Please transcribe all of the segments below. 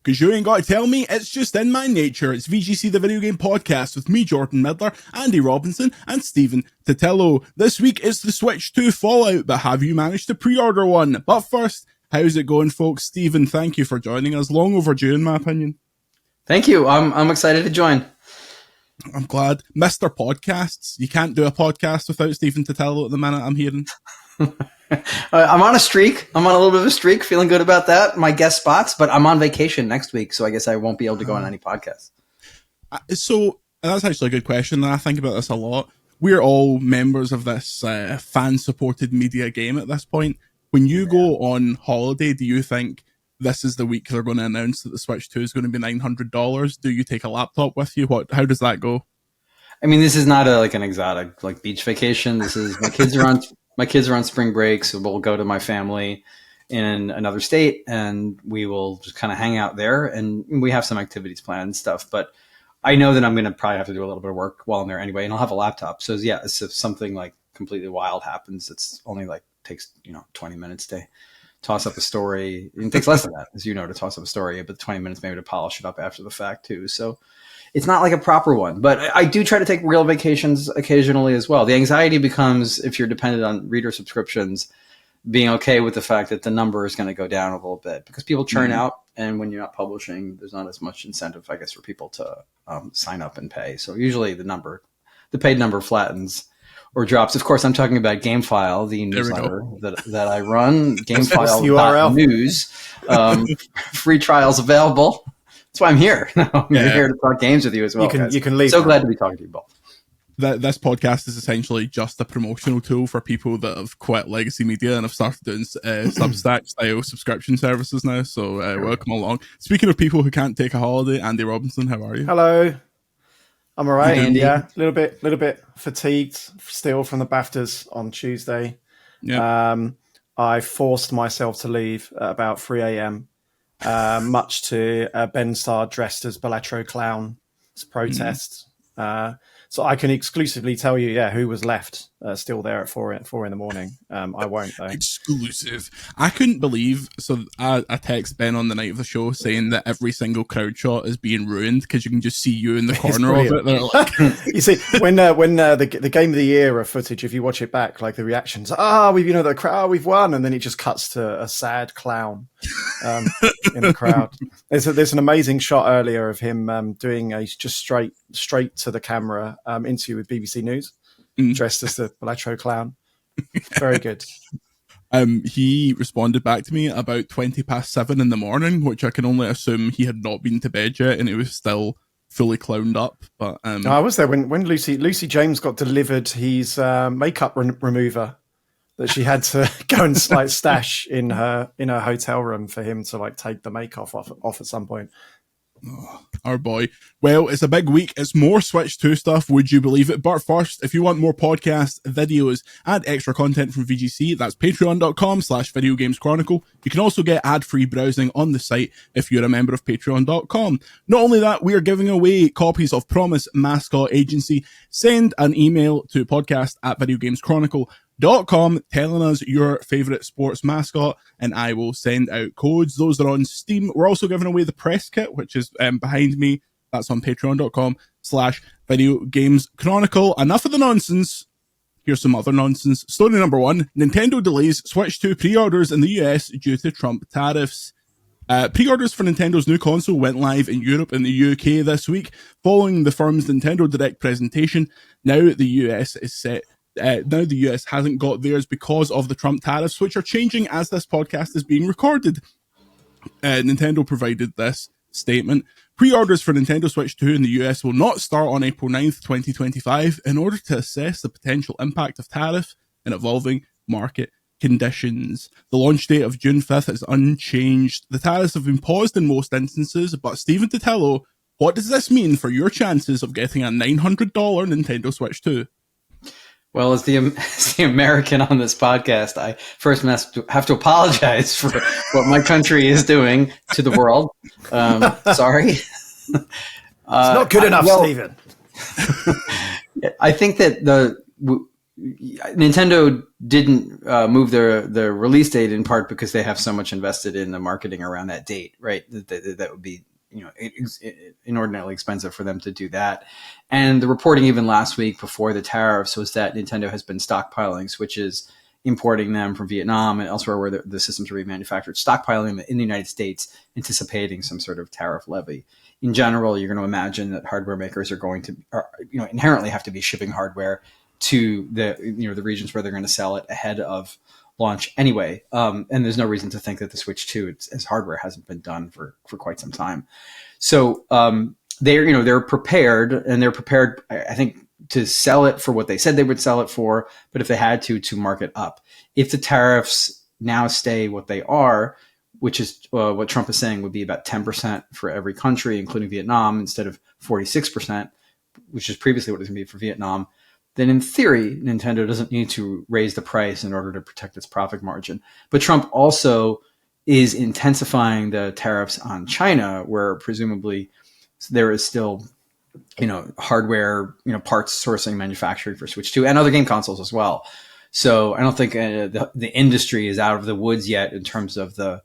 Because you ain't got to tell me, it's just in my nature. It's VGC, the video game podcast, with me, Jordan Midler, Andy Robinson, and Stephen Titello. This week is the Switch 2 Fallout, but have you managed to pre-order one? But first, how's it going, folks? Stephen, thank you for joining us. Long overdue, in my opinion. Thank you. I'm excited to join. I'm glad. Mr. Podcasts. You can't do a podcast without Stephen Titello at the minute, I'm hearing. I'm on a streak. I'm on a little bit of a streak. Feeling good about that. My guest spots, but I'm on vacation next week, so I guess I won't be able to go on any podcasts. So that's actually a good question, and I think about this a lot. We're all members of this fan-supported media game at this point. When you go on holiday, do you think this is the week they're going to announce that the Switch 2 is going to be $900? Do you take a laptop with you? How does that go? I mean, this is not an exotic beach vacation. This is my kids are on spring break, so we'll go to my family in another state, and we will just kind of hang out there. And we have some activities planned and stuff. But I know that I'm going to probably have to do a little bit of work while I'm there anyway, and I'll have a laptop. So yeah, if something completely wild happens, it's only takes 20 minutes to toss up a story. It takes less than that, as you know, to toss up a story, but 20 minutes maybe to polish it up after the fact too. So it's not like a proper one, but I do try to take real vacations occasionally as well. The anxiety becomes, if you're dependent on reader subscriptions, being okay with the fact that the number is going to go down a little bit because people churn out. And when you're not publishing, there's not as much incentive, I guess, for people to sign up and pay. So usually the paid number flattens or drops. Of course, I'm talking about GameFile, the newsletter that I run. GameFile.news. Free trials available. That's why I'm here. I'm here to talk games with you as well. You can leave. So glad to be talking to you both. This podcast is essentially just a promotional tool for people that have quit legacy media and have started doing Substack style subscription services now. So welcome along. Speaking of people who can't take a holiday, Andy Robinson, how are you? Hello. I'm all right. Andy. Yeah, a little bit fatigued still from the BAFTAs on Tuesday. Yeah. I forced myself to leave at about 3 a.m. Much to Ben Starr dressed as Bellatrix Clown's protest. So I can exclusively tell you, who was left still there at 4 in the morning. I won't, though. Exclusive. I couldn't believe. So I text Ben on the night of the show saying that every single crowd shot is being ruined because you can just see you in the corner of it. They're like, you see, when the Game of the Year footage, if you watch it back, the reactions, the crowd, we've won, and then it just cuts to a sad clown in the crowd. There's an amazing shot earlier of him doing a just straight to the camera interview with BBC News, dressed as the Bellatrix Clown. Very good. He responded back to me about 7:20 in the morning, which I can only assume he had not been to bed yet and he was still fully clowned up. But I was there when Lucy James got delivered his makeup remover that she had to go and stash in her hotel room for him to take the makeup off at some point. Oh, our boy. Well, it's a big week. It's more Switch 2 stuff, would you believe it? But first, if you want more podcasts, videos, and extra content from VGC, that's patreon.com/videogameschronicle. You can also get ad-free browsing on the site if you're a member of patreon.com. Not only that, we are giving away copies of Promise Mascot Agency. Send an email to podcast@videogameschronicle.com telling us your favorite sports mascot, and I will send out codes. Those are on Steam. We're also giving away the press kit, which is behind me. That's on patreon.com/videogameschronicle. Enough of the nonsense. Here's some other nonsense. Story number 1. Nintendo delays Switch 2 pre-orders in the US due to Trump tariffs. Pre-orders for Nintendo's new console went live in Europe and the UK this week, following the firm's Nintendo Direct presentation. Now the US hasn't got theirs because of the Trump tariffs, which are changing as this podcast is being recorded. Nintendo provided this statement. Pre-orders for Nintendo Switch 2 in the US will not start on April 9th, 2025, in order to assess the potential impact of tariffs and evolving market conditions. The launch date of June 5th is unchanged. The tariffs have been paused in most instances, but Stephen Titello, what does this mean for your chances of getting a $900 Nintendo Switch 2? Well, as the American on this podcast, I first have to apologize for what my country is doing to the world. Sorry. It's not good enough, Stephen. I think that Nintendo didn't move their release date in part because they have so much invested in the marketing around that date, right? That would be, inordinately expensive for them to do that. And the reporting even last week before the tariffs was that Nintendo has been stockpiling Switches, importing them from Vietnam and elsewhere where the systems are remanufactured, stockpiling them in the United States, anticipating some sort of tariff levy. In general, you're going to imagine that hardware makers are going to, inherently have to be shipping hardware to the regions where they're going to sell it ahead of launch anyway. And there's no reason to think that the Switch 2 as hardware hasn't been done for quite some time. So they're prepared, and they're prepared, I think, to sell it for what they said they would sell it for, but if they had to mark it up. If the tariffs now stay what they are, which is what Trump is saying would be about 10% for every country, including Vietnam, instead of 46%, which is previously what it was going to be for Vietnam, then in theory, Nintendo doesn't need to raise the price in order to protect its profit margin. But Trump also is intensifying the tariffs on China, where presumably there is still, hardware, parts sourcing, manufacturing for Switch 2 and other game consoles as well. So I don't think the industry is out of the woods yet in terms of the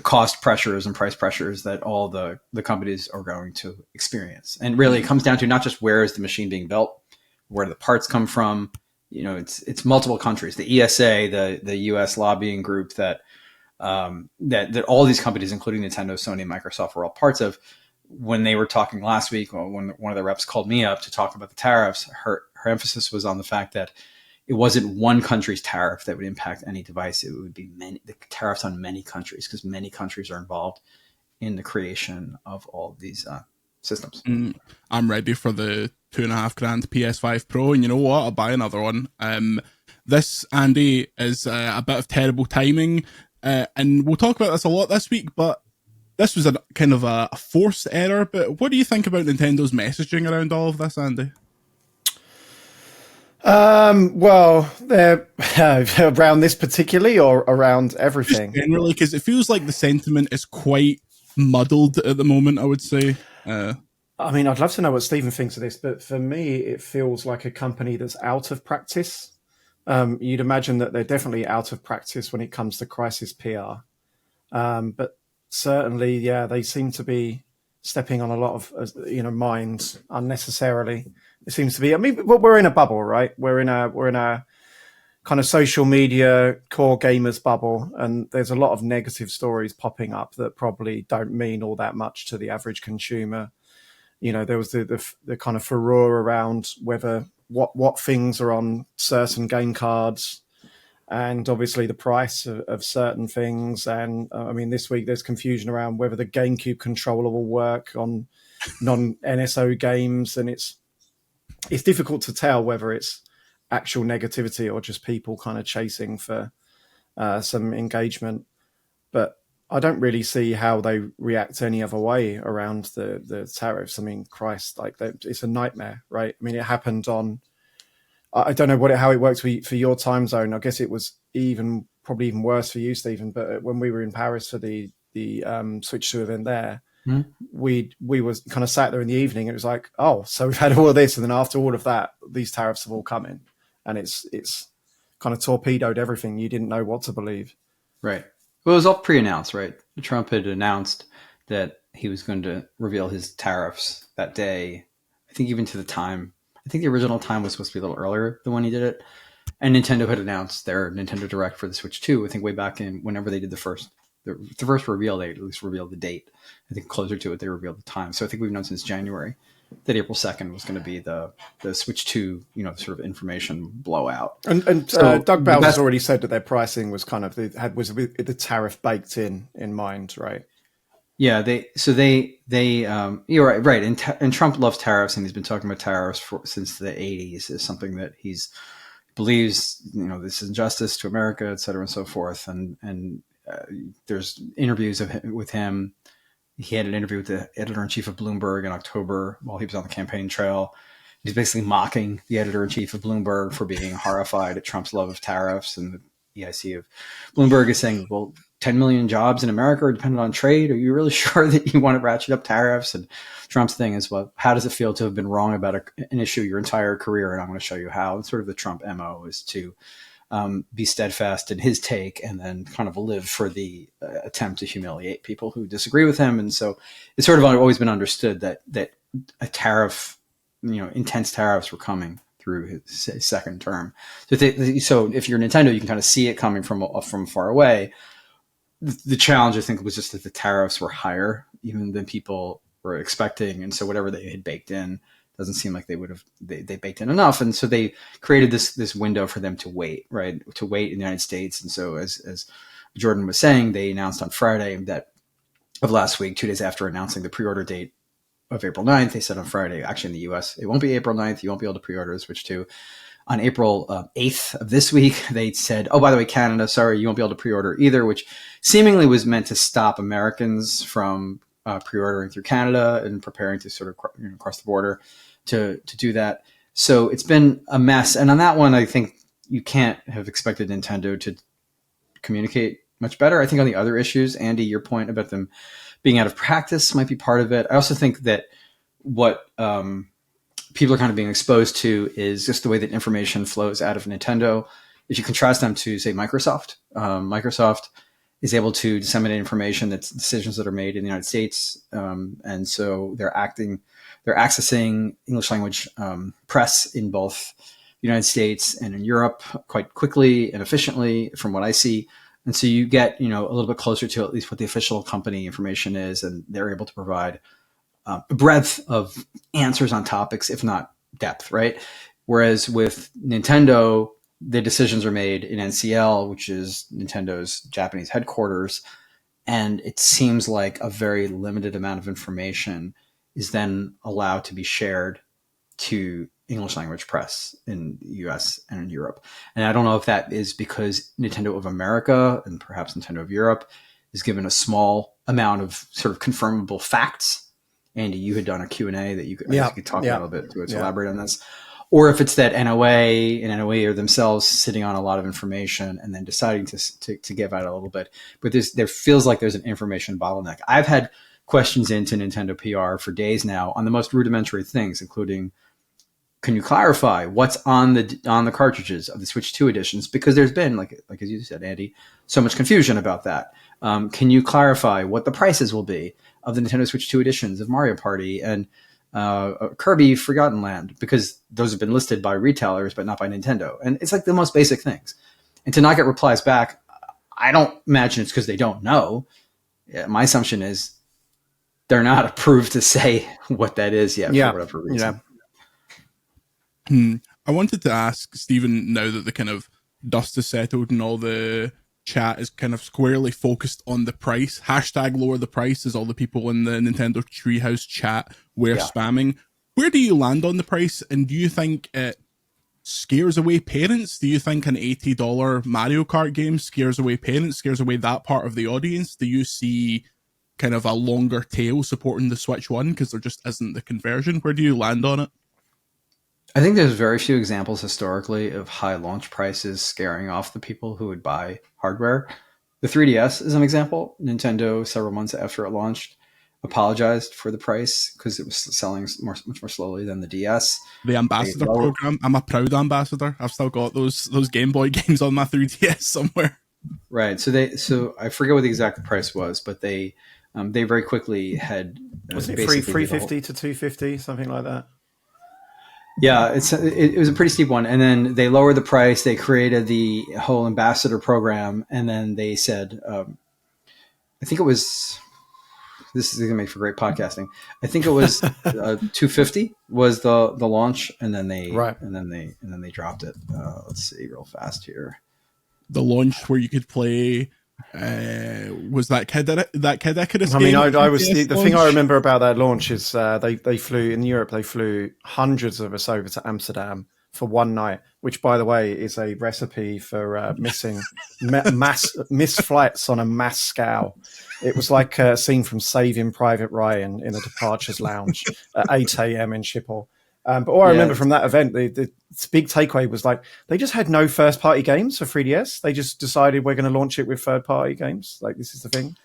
cost pressures and price pressures that all the companies are going to experience. And really it comes down to not just where is the machine being built, where do the parts come from? It's multiple countries. The ESA, the US lobbying group that all these companies, including Nintendo, Sony, and Microsoft, were all parts of. When they were talking last week, when one of the reps called me up to talk about the tariffs, her emphasis was on the fact that it wasn't one country's tariff that would impact any device. It would be the tariffs on many countries, because many countries are involved in the creation of all these systems. I'm ready for the $2,500 PS5 Pro, and you know what? I'll buy another one. This, Andy, is a bit of terrible timing, and we'll talk about this a lot this week, but this was a kind of a forced error. But what do you think about Nintendo's messaging around all of this, Andy? Well, they're around this particularly, or around everything? Just generally, because it feels like the sentiment is quite muddled at the moment, I would say. I mean, I'd love to know what Stephen thinks of this, but for me, it feels like a company that's out of practice. You'd imagine that they're definitely out of practice when it comes to crisis PR. But certainly, yeah, they seem to be stepping on a lot of, minds unnecessarily. It seems to be. I mean, we're in a bubble, right? We're in a kind of social media core gamers bubble, and there's a lot of negative stories popping up that probably don't mean all that much to the average consumer. There was the kind of furore around whether what things are on certain game cards, and obviously the price of certain things. And I mean, this week there's confusion around whether the GameCube controller will work on non-NSO games, and it's difficult to tell whether it's actual negativity or just people kind of chasing for some engagement. But I don't really see how they react any other way around the tariffs. I mean, Christ, it's a nightmare, right? I mean, it happened on, I don't know how it worked for your time zone. I guess it was probably even worse for you, Stephen. But when we were in Paris for the Switch 2 event there, we was kind of sat there in the evening. It was like, oh, so we've had all of this, and then after all of that, these tariffs have all come in, and it's kind of torpedoed everything. You didn't know what to believe. Right. Well, it was all pre-announced, right? Trump had announced that he was going to reveal his tariffs that day. I think even to the time, I think the original time was supposed to be a little earlier than when he did it. And Nintendo had announced their Nintendo Direct for the Switch 2, I think way back in whenever they did the first reveal, they at least revealed the date. I think closer to it, they revealed the time. So I think we've known since January that April 2nd was going to be the Switch 2, sort of information blowout. And so Doug Bowser's already said that their pricing was kind of was the tariff baked in mind, right? Yeah, you're right. And Trump loves tariffs, and he's been talking about tariffs since the 80s. Is something that he's believes, this is injustice to America, et cetera, and so forth. And there's interviews with him. He had an interview with the editor-in-chief of Bloomberg in October while he was on the campaign trail. He's basically mocking the editor-in-chief of Bloomberg for being horrified at Trump's love of tariffs. And the EIC of Bloomberg is saying, well, 10 million jobs in America are dependent on trade. Are you really sure that you want to ratchet up tariffs? And Trump's thing is, well, how does it feel to have been wrong about an issue your entire career? And I'm going to show you how. And sort of the Trump MO is to be steadfast in his take and then kind of live for the attempt to humiliate people who disagree with him. And so it's sort of always been understood that a tariff, intense tariffs were coming through his second term. So if you're Nintendo, you can kind of see it coming from far away. The challenge, I think, was just that the tariffs were higher even than people were expecting. And so whatever they had baked in doesn't seem like they baked in enough. And so they created this window for them to wait, right? To wait in the United States. And so as Jordan was saying, they announced on Friday of last week, 2 days after announcing the pre-order date of April 9th, they said on Friday, actually in the US, it won't be April 9th. You won't be able to pre-order, switch to on April 8th of this week. They said, oh, by the way, Canada, sorry, you won't be able to pre-order either, which seemingly was meant to stop Americans from pre-ordering through Canada and preparing to sort of cross the border to do that. So it's been a mess. And on that one, I think you can't have expected Nintendo to communicate much better. I think on the other issues, Andy, your point about them being out of practice might be part of it. I also think that what people are kind of being exposed to is just the way that information flows out of Nintendo. If you contrast them to, say, Microsoft, Microsoft is able to disseminate information that's decisions that are made in the United States. And so they're accessing English language press in both the United States and in Europe quite quickly and efficiently from what I see. And so you get, a little bit closer to at least what the official company information is, and they're able to provide a breadth of answers on topics, if not depth, right? Whereas with Nintendo, the decisions are made in NCL, which is Nintendo's Japanese headquarters, and it seems like a very limited amount of information is then allowed to be shared to English language press in the US and in Europe. And I don't know if that is because Nintendo of America and perhaps Nintendo of Europe is given a small amount of sort of confirmable facts. Andy, you had done a Q&A that you could talk a little bit to elaborate on this. Or if it's that NOA and NOA are themselves sitting on a lot of information and then deciding to give out a little bit. But there feels like there's an information bottleneck. I've had questions into Nintendo PR for days now on the most rudimentary things, including, can you clarify what's on the cartridges of the Switch 2 editions? Because there's been, like as you said, Andy, so much confusion about that. Can you clarify what the prices will be of the Nintendo Switch 2 editions of Mario Party and Kirby Forgotten Land? Because those have been listed by retailers, but not by Nintendo. And it's like the most basic things. And to not get replies back, I don't imagine it's because they don't know. My assumption is they're not approved to say what that is yet for whatever reason. I wanted to ask Stephen, now that the kind of dust is settled and all the chat is kind of squarely focused on the price, hashtag lower the price, as all the people in the Nintendo Treehouse chat were spamming. Where do you land on the price? And do you think it scares away parents? Do you think an $80 Mario Kart game scares away parents, scares away that part of the audience? Do you see kind of a longer tail supporting the Switch 1 because there just isn't the conversion? Where do you land on it? I think there's very few examples historically of high launch prices scaring off the people who would buy hardware. The 3DS is an example. Nintendo, several months after it launched, apologized for the price because it was selling much more slowly than the DS. The ambassador program. I'm a proud ambassador. I've still got those Game Boy games on my 3DS somewhere. Right. So I forget what the exact price was, but they very quickly had was it 350 to 250, something like that? Yeah, it was a pretty steep one. And then they lowered the price. They created the whole ambassador program. And then they said, I think it was, this is going to make for great podcasting. I think it was 250 was the launch. And then they dropped it. Let's see real fast here. The launch where you could play, was that Kid Icarus? I mean, I was the thing I remember about that launch is they flew in Europe. They flew hundreds of us over to Amsterdam for one night, which, by the way, is a recipe for missed flights on a mass scale. It was like a scene from Saving Private Ryan in a departures lounge at 8 a.m. in Schiphol. But all I remember from that event, the big takeaway was like they just had no first-party games for 3DS. They just decided we're going to launch it with third-party games. Like this is the thing.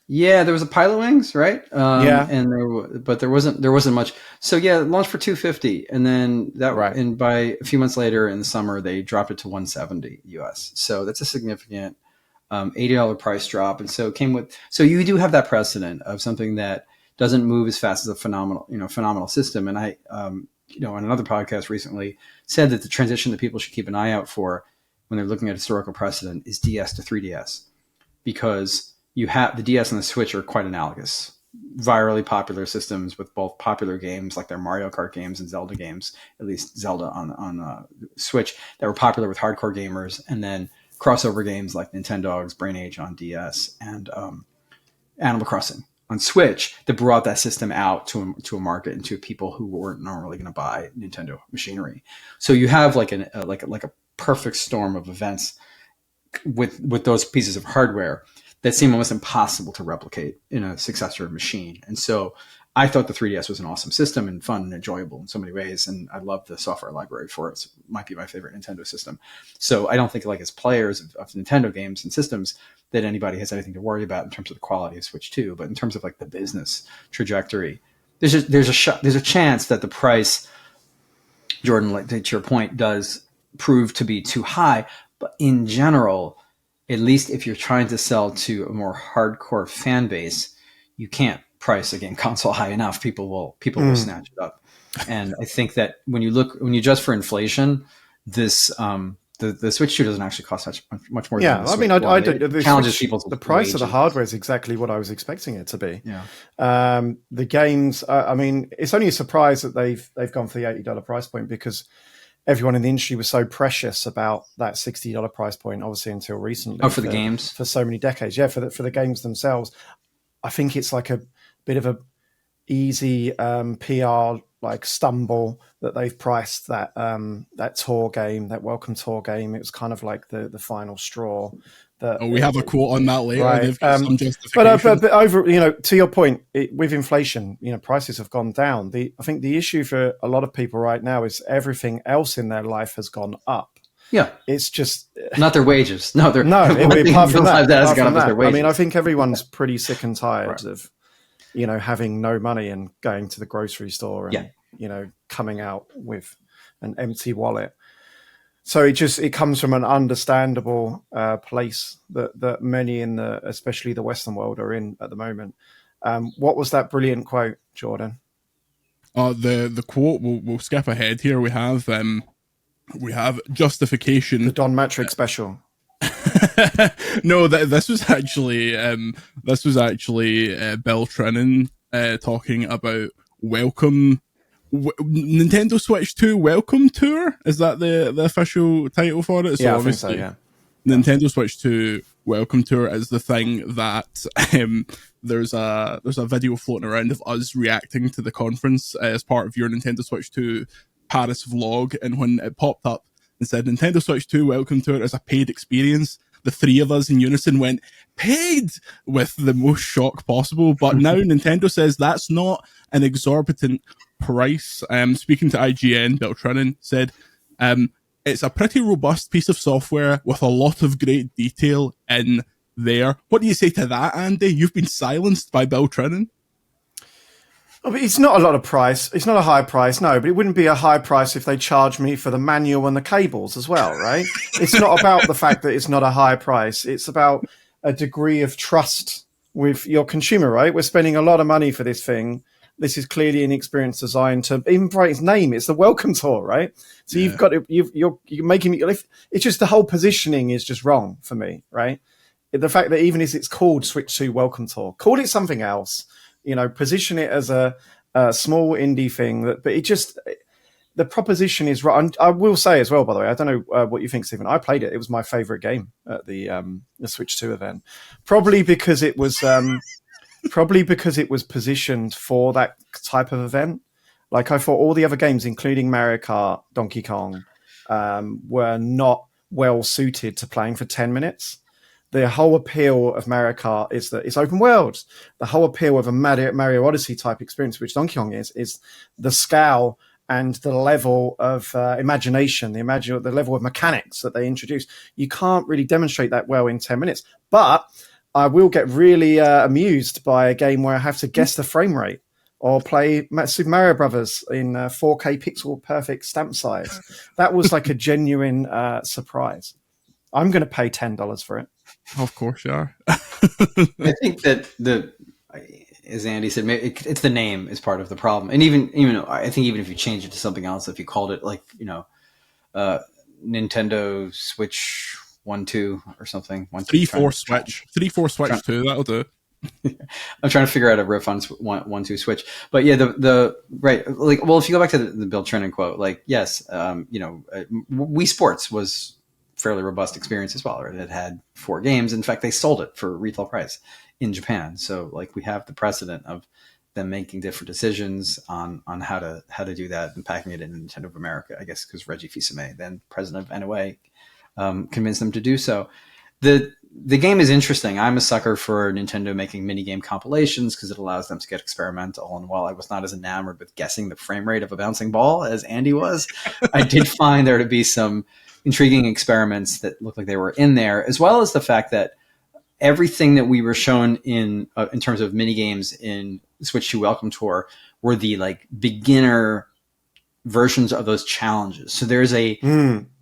Yeah, there was a Pilot Wings, right? Yeah, and there wasn't much. So yeah, it launched for $250, and then and by a few months later in the summer, they dropped it to $170 US. So that's a significant $80 price drop, and so it came with. So you do have that precedent of something that doesn't move as fast as a phenomenal system. And I, on another podcast recently said that the transition that people should keep an eye out for when they're looking at historical precedent is DS to 3DS, because you have the DS and the Switch are quite analogous, virally popular systems with both popular games like their Mario Kart games and Zelda games, at least Zelda on Switch, that were popular with hardcore gamers, and then crossover games like Nintendo's Brain Age on DS and Animal Crossing on Switch that brought that system out to a market and to people who weren't normally going to buy Nintendo machinery. So you have like a perfect storm of events with those pieces of hardware that seem almost impossible to replicate in a successor machine. And so I thought the 3DS was an awesome system and fun and enjoyable in so many ways. And I love the software library for it. So it might be my favorite Nintendo system. So I don't think like as players of Nintendo games and systems that anybody has anything to worry about in terms of the quality of Switch 2, but in terms of like the business trajectory, there's a chance that the price, Jordan, like to your point, does prove to be too high. But in general, at least if you're trying to sell to a more hardcore fan base, you can't price a game console high enough. People will snatch it up. And I think that when you adjust for inflation, this the Switch 2 doesn't actually cost much more. Yeah, than the I don't. It challenges people. The price of the hardware is exactly what I was expecting it to be. Yeah. The games. I mean, it's only a surprise that they've gone for the $80 price point, because everyone in the industry was so precious about that $60 price point, obviously until recently. Oh, for the games, for so many decades. Yeah, for the games themselves. I think it's like a bit of a easy PR like stumble that they've priced that tour game, that welcome tour game. It was kind of like the final straw. We have a quote on that later. Right. They've got some justification. But over, to your point, with inflation, prices have gone down. I think the issue for a lot of people right now is everything else in their life has gone up. Yeah, it's just not their wages. No, apart from that, their wages. I mean, I think everyone's pretty sick and tired of having no money and going to the grocery store and coming out with an empty wallet. So it comes from an understandable place that many especially the Western world are in at the moment. What was that brilliant quote, Jordan? The quote. We'll skip ahead here. We have justification. The Don Matrix special. No, this was actually Bill Trinan talking about welcome. Nintendo Switch 2 Welcome Tour, is that the official title for it? So obviously, I think so, yeah. Nintendo Switch 2 Welcome Tour is the thing that there's a video floating around of us reacting to the conference as part of your Nintendo Switch 2 Paris vlog, and when it popped up and said Nintendo Switch 2 Welcome Tour is a paid experience, the three of us in unison went, paid, with the most shock possible. But now Nintendo says that's not an exorbitant price. Speaking to IGN, Bill Trinan said, it's a pretty robust piece of software with a lot of great detail in there. What do you say to that, Andy? You've been silenced by Bill Trinan. It's not a lot of price. It's not a high price, no, but it wouldn't be a high price if they charged me for the manual and the cables as well, right? It's not about the fact that it's not a high price. It's about a degree of trust with your consumer, right? We're spending a lot of money for this thing. This is clearly an experience designed to, even by its name, it's the welcome tour, right? So you've got to, you're making me, it's just the whole positioning is just wrong for me, right? The fact that even if it's called Switch 2 Welcome Tour, call it something else. Position it as a small indie thing. But it just, the proposition is right. And I will say as well, by the way, I don't know what you think, Stephen. I played it. It was my favorite game at the Switch 2 event, probably because it was positioned for that type of event. Like I thought all the other games, including Mario Kart, Donkey Kong, were not well suited to playing for 10 minutes. The whole appeal of Mario Kart is that it's open world. The whole appeal of a Mario Odyssey type experience, which Donkey Kong is the scale and the level of imagination, the level of mechanics that they introduce. You can't really demonstrate that well in 10 minutes. But I will get really amused by a game where I have to guess the frame rate, or play Super Mario Brothers in 4K pixel perfect stamp size. That was like a genuine surprise. I'm going to pay $10 for it. Of course you are. I think that as Andy said, it's the name is part of the problem. And even I think even if you change it to something else, if you called it like, Nintendo Switch 1-2 or something. 3-4 Switch. 3-4 Switch 2, that'll do. I'm trying to figure out a riff on 1-2 Switch. But yeah, the right, like, well, if you go back to the Bill Trinan quote, like, yes, Wii Sports was fairly robust experience as well. Right? It had 4 games. In fact, they sold it for retail price in Japan. So like we have the precedent of them making different decisions on how to do that and packing it in Nintendo of America, I guess, because Reggie Fils-Aimé, then president of NOA, convinced them to do so. The game is interesting. I'm a sucker for Nintendo making minigame compilations because it allows them to get experimental. And while I was not as enamored with guessing the frame rate of a bouncing ball as Andy was, I did find there to be some intriguing experiments that looked like they were in there, as well as the fact that everything that we were shown in terms of minigames in Switch 2 Welcome Tour were the like beginner versions of those challenges. So there's a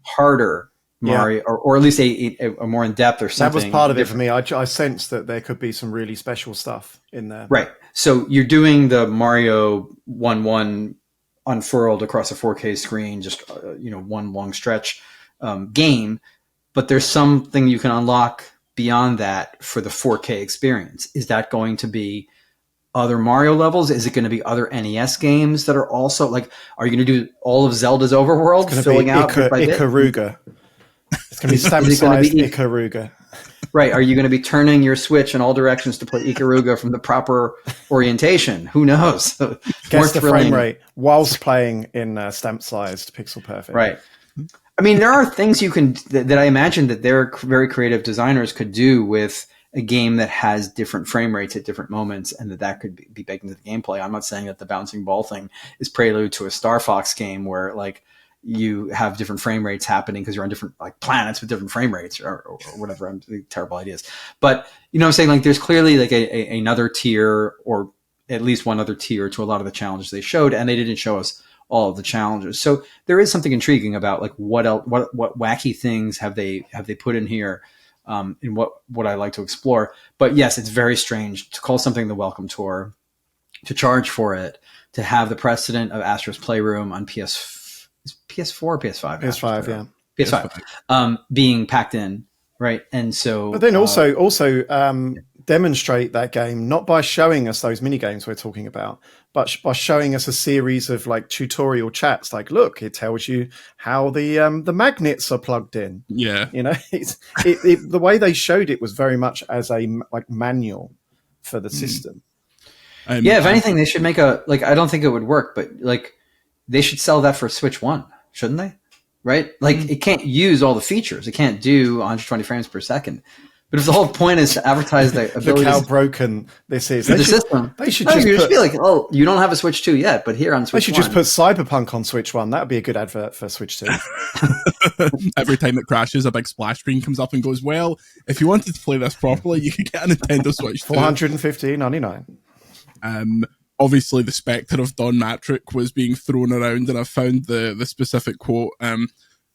harder Mario, or at least a more in depth or something. That was part of it for me. I sensed that there could be some really special stuff in there. Right. So you're doing the Mario 1-1 unfurled across a 4K screen, just one long stretch game, but there's something you can unlock beyond that for the 4K experience. Is that going to be other Mario levels? Is it going to be other NES games that are also like? Are you going to do all of Zelda's Overworld, filling out bit by bit? Ikaruga. It's going to be stamp-sized Ikaruga. Right. Are you going to be turning your Switch in all directions to play Ikaruga from the proper orientation? Who knows? Guess the frame rate whilst playing in stamp-sized pixel perfect. Right. I mean, there are things you can that I imagine that their very creative designers could do with a game that has different frame rates at different moments, and that could be baked into the gameplay. I'm not saying that the bouncing ball thing is prelude to a Star Fox game where like you have different frame rates happening because you're on different like planets with different frame rates or whatever. I'm terrible ideas, but you know what I'm saying? Like there's clearly like another tier, or at least one other tier to a lot of the challenges they showed, and they didn't show us all of the challenges. So there is something intriguing about like what wacky things have they put in here, and what I like to explore. But yes, it's very strange to call something the Welcome Tour, to charge for it, to have the precedent of Astro's Playroom on PS4 or PS5? PS5, yeah. PS5. Being packed in, right? And so... But then also demonstrate that game, not by showing us those mini games we're talking about, but by showing us a series of like tutorial chats. Like, look, it tells you how the magnets are plugged in. Yeah. You know, the way they showed it was very much as a like manual for the system. If anything, they should make I don't think it would work, but like they should sell that for Switch 1, shouldn't they? Right? Like it can't use all the features. It can't do 120 frames per second. But if the whole point is to advertise the ability, look how broken this is. The system. They should just be like, oh, you don't have a Switch 2 yet, but here on Switch 1. They should just put Cyberpunk on Switch 1. That would be a good advert for Switch 2. Every time it crashes, a big splash screen comes up and goes, well, if you wanted to play this properly, you could get a Nintendo Switch 2. $415.99. Obviously, the spectre of Don Matrick was being thrown around, and I found the specific quote.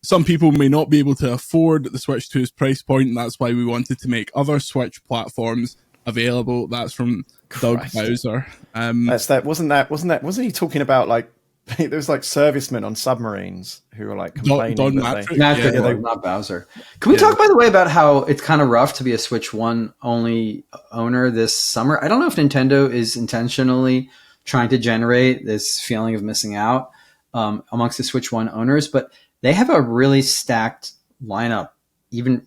Some people may not be able to afford the Switch 2's price point, and that's why we wanted to make other Switch platforms available. That's from Doug Bowser. Wasn't he talking about like there was like servicemen on submarines who were like complaining? Don Matrick, not Bowser. Can we talk, by the way, about how it's kind of rough to be a Switch 1 only owner this summer? I don't know if Nintendo is intentionally trying to generate this feeling of missing out amongst the Switch 1 owners, but they have a really stacked lineup, even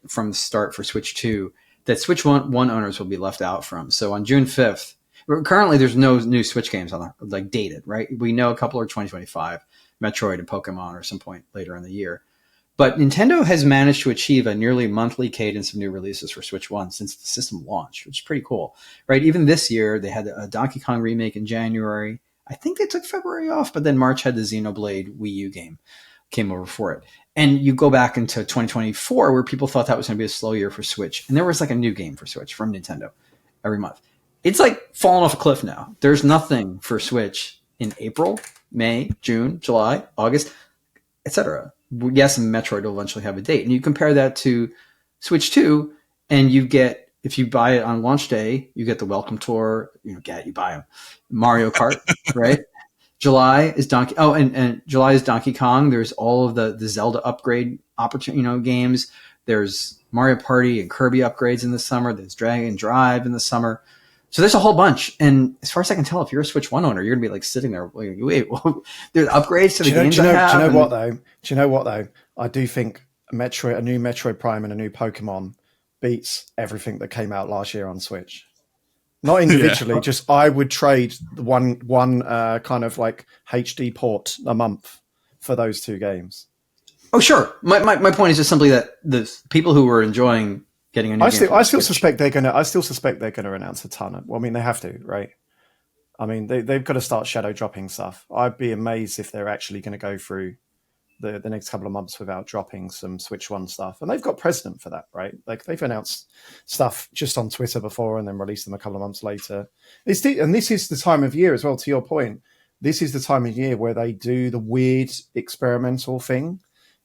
from the start for Switch 2, that Switch 1 owners will be left out from. So on June 5th, currently there's no new Switch games on like dated, right? We know a couple are 2025, Metroid and Pokemon or some point later in the year. But Nintendo has managed to achieve a nearly monthly cadence of new releases for Switch 1 since the system launched, which is pretty cool, right? Even this year, they had a Donkey Kong remake in January, I think they took February off, but then March had the Xenoblade Wii U game came over for it. And you go back into 2024 where people thought that was going to be a slow year for Switch. And there was like a new game for Switch from Nintendo every month. It's like falling off a cliff now. There's nothing for Switch in April, May, June, July, August, etc. Yes, and Metroid will eventually have a date. And you compare that to Switch 2 and you get, if you buy it on launch day, you get the Welcome Tour, you buy them. Mario Kart, right? July is July is Donkey Kong. There's all of the Zelda upgrade opportunity, games. There's Mario Party and Kirby upgrades in the summer. There's Dragon Drive in the summer. So there's a whole bunch. And as far as I can tell, if you're a Switch 1 owner, you're gonna be like sitting there, wait, there's upgrades to the games I have. Do you know what though? I do think a new Metroid Prime and a new Pokemon beats everything that came out last year on Switch. Not individually, just I would trade one kind of like HD port a month for those two games. Oh, sure. My point is just simply that the people who were enjoying getting a new game. I still suspect they're gonna announce a ton. Well, I mean, they have to, right? I mean, they've got to start shadow dropping stuff. I'd be amazed if they're actually going to go through the next couple of months without dropping some Switch 1 stuff. And they've got precedent for that, right? Like they've announced stuff just on Twitter before and then released them a couple of months later. And this is the time of year as well, to your point. This is the time of year where they do the weird experimental thing.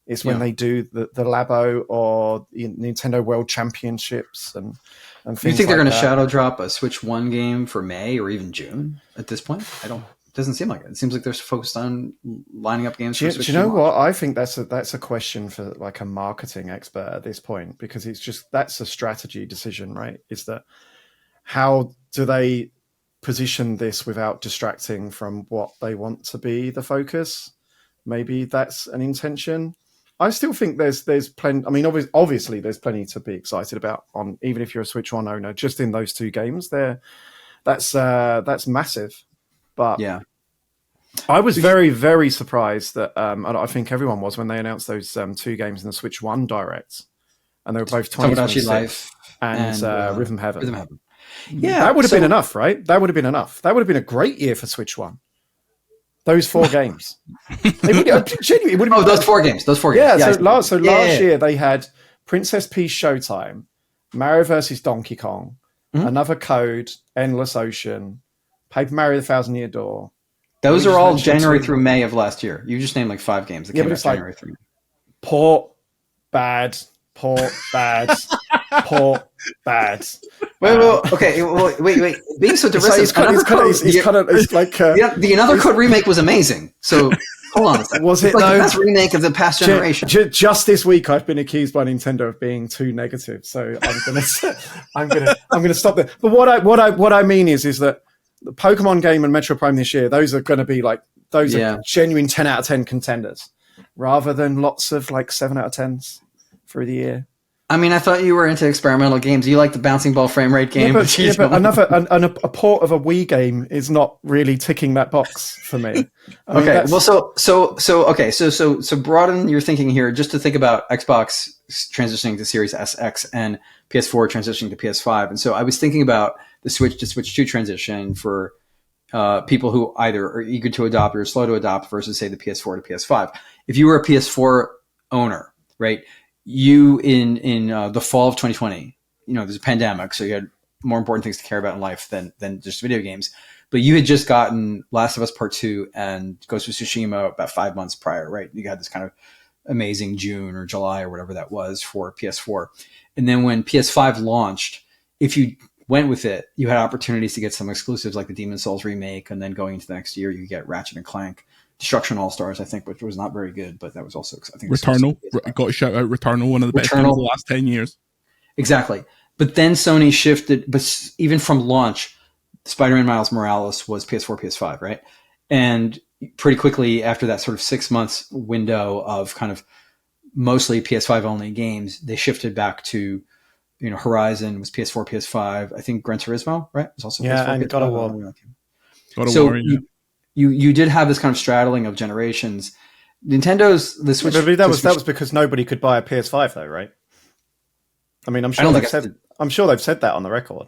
It's when they do the Labo or Nintendo World Championships and things. You think they're like going to shadow drop a Switch 1 game for May or even June at this point? It doesn't seem like it. It seems like they're focused on lining up games for Switch. Do you know what? I think that's a question for like a marketing expert at this point, because that's a strategy decision, right? Is that how do they position this without distracting from what they want to be the focus? Maybe that's an intention. I still think there's plenty. I mean, obviously, there's plenty to be excited about on, even if you're a Switch 1 owner. Just in those two games, that's massive. But yeah, I was very, very surprised that I think everyone was when they announced those two games in the Switch 1 Direct, and they were both 2026 Life and Rhythm Heaven. Yeah, that would have been enough, right? That would have been enough. That would have been a great year for Switch 1. Those 4 games. Genuinely, it would have been those 4 games. Yeah, last year they had Princess Peach Showtime, Mario vs. Donkey Kong, Another Code, Endless Ocean, Paper Mario: The Thousand Year Door. Those are all January through May of last year. You just named like 5 games that came out January through May. Port bad. Port bad. Wait. Being so derisive, the Another Code remake was amazing. So hold on a second. Was it like the best remake of the past generation? Just this week, I've been accused by Nintendo of being too negative. So I'm gonna stop there. But what I mean is that the Pokemon game and Metro Prime this year, those are going to be like are genuine 10 out of 10 contenders, rather than lots of like 7 out of 10s through the year. I mean, I thought you were into experimental games. You like the bouncing ball frame rate game. But a port of a Wii game is not really ticking that box for me. So broaden your thinking here, just to think about Xbox transitioning to Series SX and PS4 transitioning to PS5. And so I was thinking about the Switch to Switch 2 transition for people who either are eager to adopt or slow to adopt versus, say, the PS4 to PS5. If you were a PS4 owner, right? You in the fall of 2020, there's a pandemic, so you had more important things to care about in life than just video games. But you had just gotten Last of Us Part 2 and Ghost of Tsushima about 5 months prior, right? You had this kind of amazing June or July or whatever that was for PS4. And then when PS5 launched, if you went with it, you had opportunities to get some exclusives like the Demon's Souls remake, and then going into the next year, you get Ratchet and Clank Destruction All-Stars, I think, which was not very good, but that was also, I think, Returnal. Got to shout out Returnal, one of the best games of the last 10 years. Exactly. But then Sony shifted, but even from launch, Spider-Man Miles Morales was PS4, PS5, right? And pretty quickly after that sort of 6 months window of kind of mostly PS5 only games, they shifted back to, Horizon was PS4, PS5. I think Gran Turismo, right? Was also PS4, and PS5. God of War. You did have this kind of straddling of generations. Nintendo's the Switch. That was because nobody could buy a PS5 though, right? I mean, I'm sure they've said that on the record.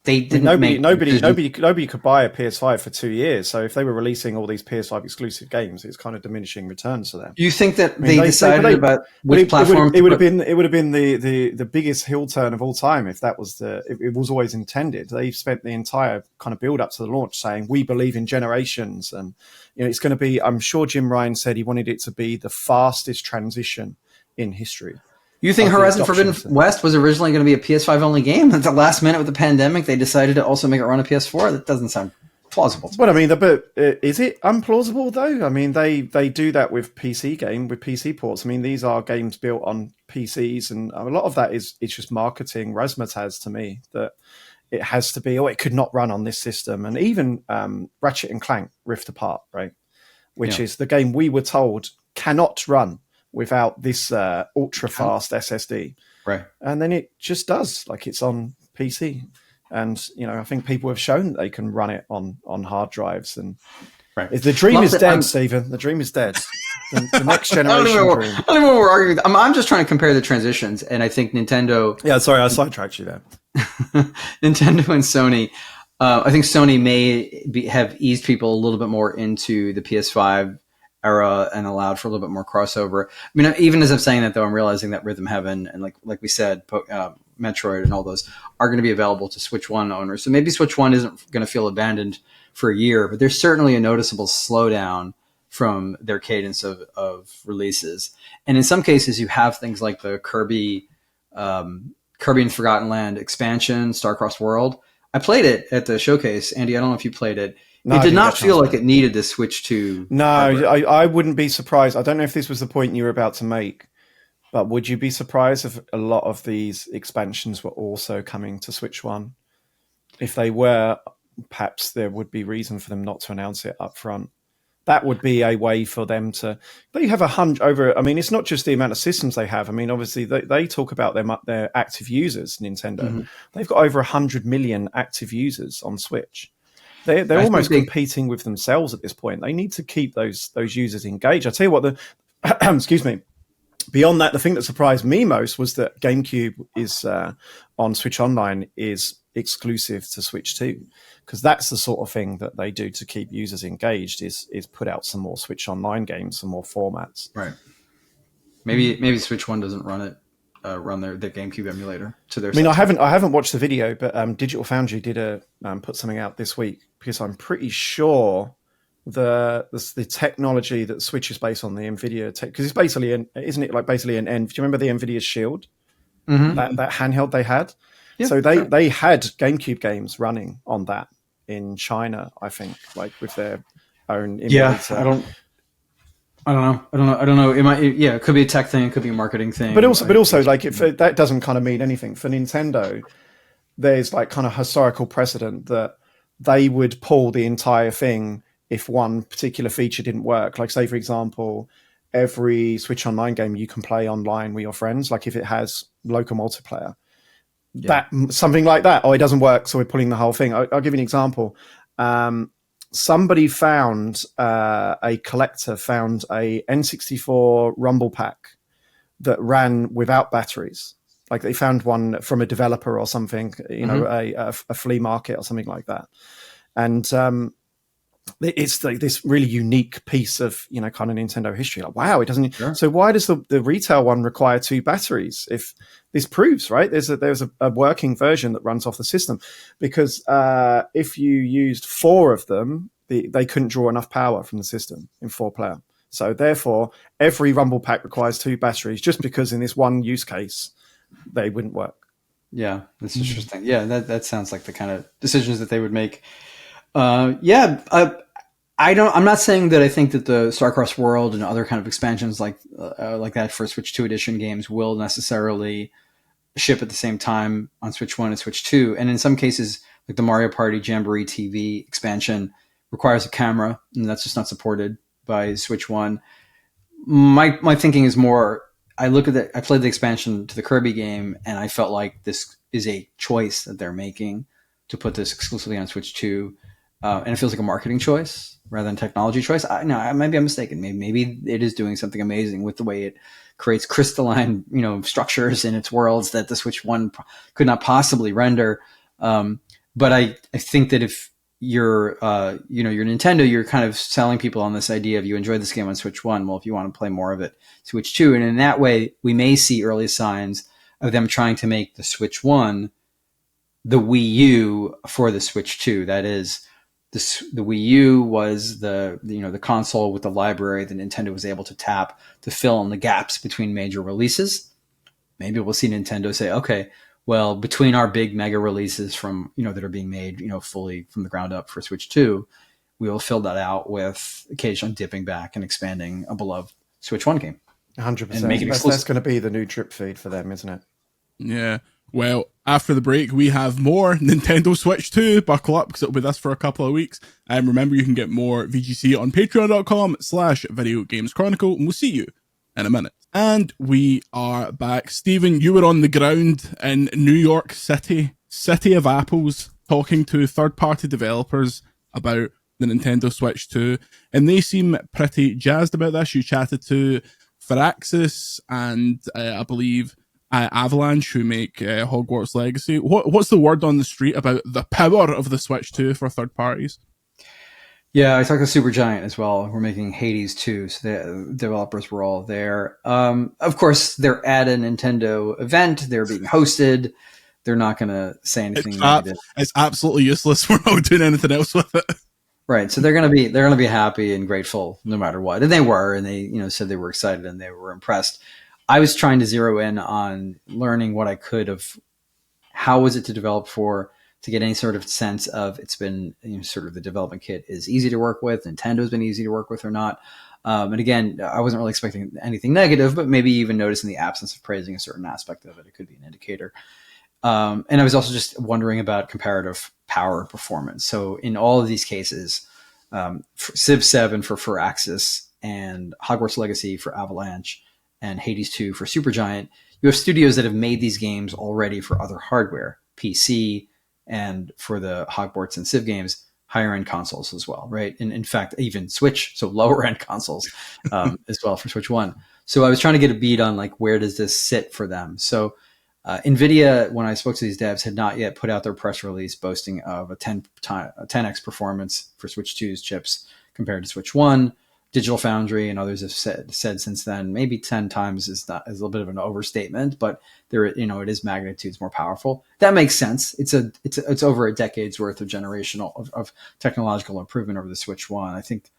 they didn't nobody could buy a PS5 for 2 years. So if they were releasing all these PS5 exclusive games, it's kind of diminishing returns to them. You think that they decided about which platform? It would have been the biggest heel turn of all time if that was it was always intended. They spent the entire kind of build up to the launch saying we believe in generations, and it's going to be. I'm sure Jim Ryan said he wanted it to be the fastest transition in history. You think Horizon Forbidden West was originally going to be a PS5 only game? At the last minute with the pandemic, they decided to also make it run a PS4? That doesn't sound plausible. But I mean, is it unplausible though? I mean, they do that with PC ports. I mean, these are games built on PCs, and a lot of that it's just marketing razzmatazz to me that it has to be, it could not run on this system. And even Ratchet and Clank Rift Apart, right? Which is the game we were told cannot run without this ultra fast SSD, right? And then it just does, like it's on PC, and I think people have shown that they can run it on hard drives. And the dream is dead, Stephen. The dream is dead. The next generation dream. I don't know what we're arguing. I'm just trying to compare the transitions, and I think Nintendo. Yeah, sorry, I sidetracked you there. Nintendo and Sony. I think Sony may have eased people a little bit more into the PS5 era and allowed for a little bit more crossover. I mean, even as I'm saying that, though, I'm realizing that Rhythm Heaven and like we said, Metroid and all those are going to be available to Switch One owners. So maybe Switch One isn't going to feel abandoned for a year, but there's certainly a noticeable slowdown from their cadence of releases. And in some cases, you have things like the Kirby and Forgotten Land expansion, Star-Crossed World. I played it at the showcase. Andy, I don't know if you played it. No, it did not feel like it needed to switch to. No, I wouldn't be surprised. I don't know if this was the point you were about to make, but would you be surprised if a lot of these expansions were also coming to Switch One? If they were, perhaps there would be reason for them not to announce it up front. That would be a way for them to. They have 100 over. I mean, it's not just the amount of systems they have. I mean, obviously they talk about their active users. Nintendo, They've got over 100 million active users on Switch. They're almost competing with themselves at this point. They need to keep those users engaged. I tell you what, excuse me. Beyond that, the thing that surprised me most was that GameCube is on Switch Online is exclusive to Switch 2, because that's the sort of thing that they do to keep users engaged. Is put out some more Switch Online games, some more formats. Right. Maybe Switch One doesn't run it. Run their GameCube emulator to their. I mean, I haven't watched the video, but Digital Foundry did put something out this week, because I'm pretty sure the technology that Switch is based on, the NVIDIA tech, because it's basically isn't it like basically an N? Do you remember the NVIDIA Shield? That handheld they had? Yeah, so they had GameCube games running on that in China, I think, like with their own emulator. Yeah, I don't know. It might. It could be a tech thing. It could be a marketing thing. But also, like, if that doesn't kind of mean anything for Nintendo, there's like kind of historical precedent that they would pull the entire thing if one particular feature didn't work. Like, say for example, every Switch Online game you can play online with your friends. Like, if it has local multiplayer, that something like that. Oh, it doesn't work, so we're pulling the whole thing. I'll give you an example. Somebody found a collector found a N64 Rumble Pack that ran without batteries. Like, they found one from a developer or something, a flea market or something like that. And it's like this really unique piece of kind of Nintendo history. Like, wow, it doesn't. Sure. So why does the retail one require 2 batteries? If this proves right, there's a working version that runs off the system, because if you used 4 of them, they couldn't draw enough power from the system in 4-player. So therefore, every Rumble Pack requires 2 batteries, just because in this one use case they wouldn't work. Yeah, that's interesting. Yeah, that sounds like the kind of decisions that they would make. I'm not saying that I think that the Star-Crossed World and other kind of expansions like that for Switch 2 edition games will necessarily ship at the same time on Switch 1 and Switch 2. And in some cases, like the Mario Party Jamboree TV expansion requires a camera, and that's just not supported by Switch 1. My thinking is more, I played the expansion to the Kirby game, and I felt like this is a choice that they're making to put this exclusively on Switch 2. And it feels like a marketing choice rather than technology choice. Maybe I'm mistaken. Maybe it is doing something amazing with the way it creates crystalline, structures in its worlds that the Switch 1 could not possibly render. But I think that if you're you're Nintendo, you're kind of selling people on this idea of you enjoy this game on Switch 1. Well, if you want to play more of it, Switch 2. And in that way, we may see early signs of them trying to make the Switch 1 the Wii U for the Switch 2. That is, the Wii U was the console with the library that Nintendo was able to tap to fill in the gaps between major releases. Maybe we'll see Nintendo say, okay, well, between our big mega releases from that are being made fully from the ground up for Switch 2, we will fill that out with occasionally dipping back and expanding a beloved Switch 1 game. 100%. That's going to be the new drip feed for them, isn't it? Yeah. Well, after the break, we have more Nintendo Switch 2. Buckle up, because it'll be this for a couple of weeks. And remember, you can get more VGC on patreon.com/Video Games Chronicle. And we'll see you in a minute. And we are back. Stephen, you were on the ground in New York City, City of Apples, talking to third-party developers about the Nintendo Switch 2. And they seem pretty jazzed about this. You chatted to Firaxis and I believe Avalanche, who make Hogwarts Legacy. What's the word on the street about the power of the Switch 2 for third parties? Yeah, I talked to Supergiant as well. We're making Hades 2, so the developers were all there. Of course, they're at a Nintendo event. They're being hosted. They're not going to say anything negative. It's absolutely useless. We're not doing anything else with it. Right. So they're going to be happy and grateful no matter what. And they were, and they said they were excited and they were impressed. I was trying to zero in on learning what I could of how was it to develop for, to get any sort of sense of it's been sort of the development kit is easy to work with. Nintendo's been easy to work with or not. And again, I wasn't really expecting anything negative, but maybe even noticing the absence of praising a certain aspect of it. It could be an indicator. And I was also just wondering about comparative power performance. So in all of these cases, Civ 7 for Firaxis and Hogwarts Legacy for Avalanche and Hades 2 for Supergiant, you have studios that have made these games already for other hardware, PC, and for the Hogwarts and Civ games, higher end consoles as well, right? And in fact, even Switch, so lower end consoles as well for Switch 1. So I was trying to get a beat on where does this sit for them? So NVIDIA, when I spoke to these devs, had not yet put out their press release boasting of a 10x performance for Switch 2's chips compared to Switch 1. Digital Foundry and others have said since then, maybe 10 times is a little bit of an overstatement, but there, it is magnitudes more powerful. That makes sense. It's over a decade's worth of of technological improvement over the Switch 1. I think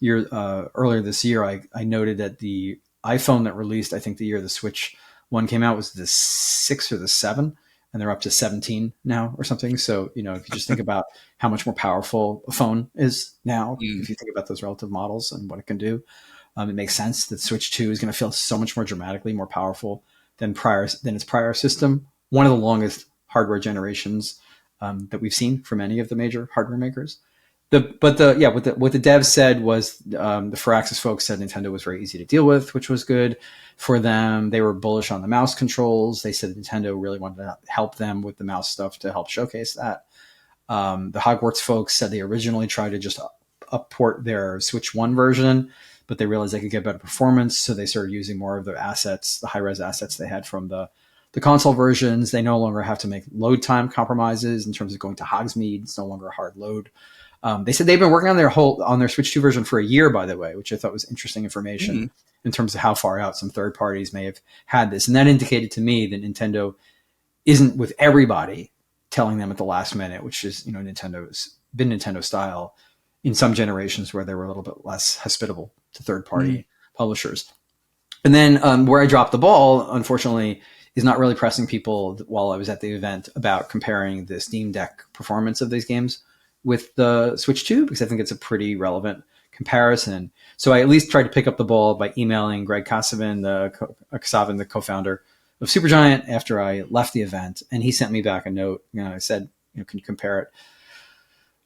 earlier this year, I noted that the iPhone that released, I think the year the Switch 1 came out was the 6 or the 7, and they're up to 17 now or something. So, if you just think about how much more powerful a phone is now, if you think about those relative models and what it can do, it makes sense that Switch 2 is going to feel so much more dramatically more powerful than its prior system. One of the longest hardware generations that we've seen from any of the major hardware makers. What the devs said was the Firaxis folks said Nintendo was very easy to deal with, which was good for them. They were bullish on the mouse controls. They said Nintendo really wanted to help them with the mouse stuff to help showcase that. The Hogwarts folks said they originally tried to just upport their Switch 1 version, but they realized they could get better performance, so they started using more of their assets, the high-res assets they had from the console versions. They no longer have to make load time compromises in terms of going to Hogsmeade. It's no longer a hard load. They said they've been working on their Switch 2 version for a year, by the way, which I thought was interesting information in terms of how far out some third parties may have had this. And that indicated to me that Nintendo isn't with everybody telling them at the last minute, which is, Nintendo's been Nintendo style in some generations where they were a little bit less hospitable to third party publishers. And then where I dropped the ball, unfortunately, is not really pressing people while I was at the event about comparing the Steam Deck performance of these games with the Switch 2, because I think it's a pretty relevant comparison. So I at least tried to pick up the ball by emailing Greg Kasavin, the co-founder of Supergiant, after I left the event, and he sent me back a note. I said, can you compare it,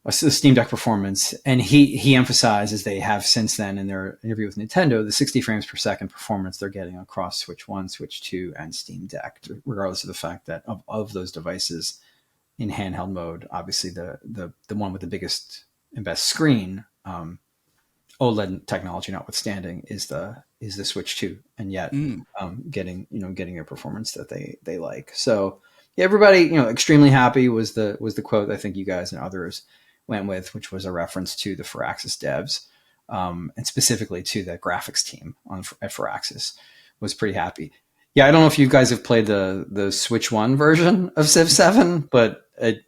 the Steam Deck performance? And he emphasized, as they have since then in their interview with Nintendo, the 60 frames per second performance they're getting across Switch 1, Switch 2, and Steam Deck, regardless of the fact that of those devices in handheld mode, obviously the one with the biggest and best screen, OLED technology notwithstanding, is the Switch 2, and yet getting a performance that they like. So everybody, extremely happy was the quote I think you guys and others went with, which was a reference to the Firaxis devs, and specifically to the graphics team at Firaxis was pretty happy. Yeah, I don't know if you guys have played the Switch One version of Civ 7, but it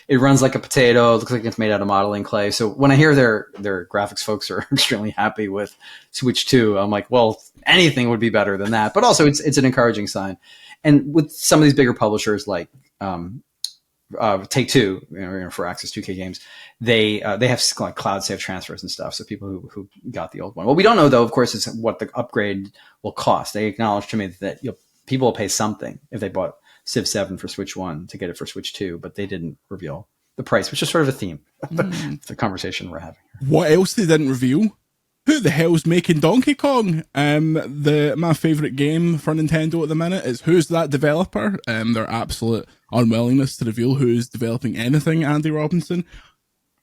runs like a potato. It looks like it's made out of modeling clay. So when I hear their graphics folks are extremely happy with Switch 2, I'm like, well, anything would be better than that. But also, it's an encouraging sign. And with some of these bigger publishers like Take-Two, for Access 2K games, they have like cloud save transfers and stuff. So people who got the old one. What we don't know, though, of course, is what the upgrade will cost. They acknowledged to me that people will pay something if they bought Civ 7 for Switch 1 to get it for Switch 2, but they didn't reveal the price, which is sort of a theme of the conversation we're having here. What else they didn't reveal? Who the hell's making Donkey Kong? My favourite game for Nintendo at the minute is who's that developer? Their absolute unwillingness to reveal who's developing anything, Andy Robinson.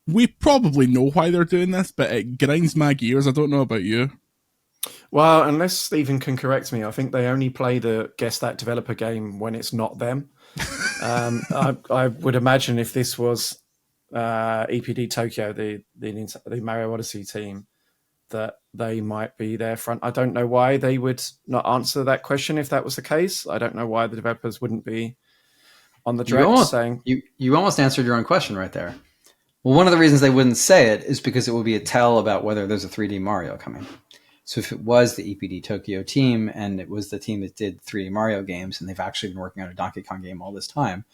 We probably know why they're doing this, but it grinds my gears. I don't know about you. Well, unless Stephen can correct me, I think they only play the Guess That Developer game when it's not them. I would imagine if this was EPD Tokyo, the Mario Odyssey team, that they might be there front. I don't know why they would not answer that question if that was the case. I don't know why the developers wouldn't be on the direct saying... You almost answered your own question right there. Well, one of the reasons they wouldn't say it is because it would be a tell about whether there's a 3D Mario coming. So if it was the EPD Tokyo team and it was the team that did 3D Mario games and they've actually been working on a Donkey Kong game all this time,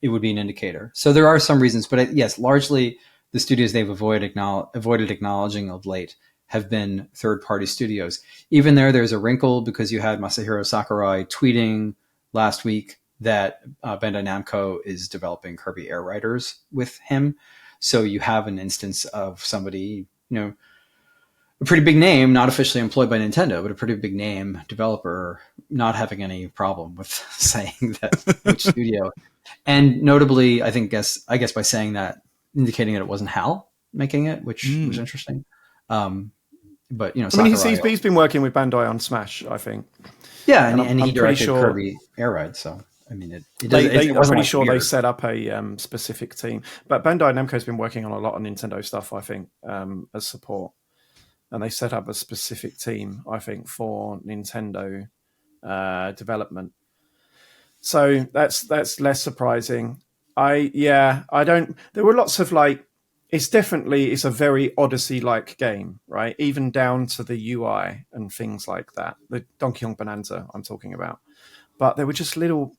it would be an indicator. So there are some reasons, but yes, largely the studios they've avoided acknowledging of late have been third-party studios. Even there's a wrinkle because you had Masahiro Sakurai tweeting last week that Bandai Namco is developing Kirby Air Riders with him. So you have an instance of somebody, a pretty big name, not officially employed by Nintendo, but a pretty big name developer not having any problem with saying that which studio. And notably, I guess by saying that, indicating that it wasn't HAL making it, which was interesting. But Sakurai, he's been working with Bandai on Smash, I think. Yeah, and he directed Kirby Air Ride, so I mean, I'm pretty sure they set up a specific team. But Bandai Namco has been working on a lot of Nintendo stuff, I think, as support. And they set up a specific team, I think, for Nintendo development. So that's less surprising. There were lots of it's a very Odyssey-like game, right? Even down to the UI and things like that. The Donkey Kong Bananza I'm talking about. But there were just little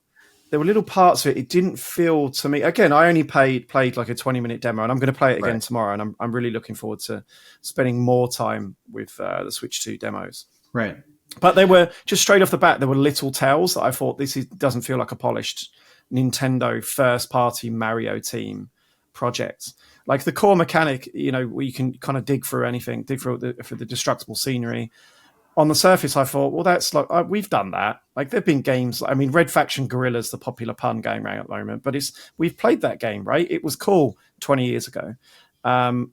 parts of it. It didn't feel to me. Again, I only played like a 20-minute demo, and I'm going to play it again tomorrow. And I'm really looking forward to spending more time with the Switch 2 demos. Right. But they were just straight off the bat. There were little tells that I thought doesn't feel like a polished Nintendo first-party Mario team project. Like the core mechanic, where you can kind of dig through for the destructible scenery. On the surface, I thought, well, that's like we've done that. Like there've been games. I mean, Red Faction Guerrilla's the popular pun going around at the moment, but we've played that game, right? It was cool 20 years ago. On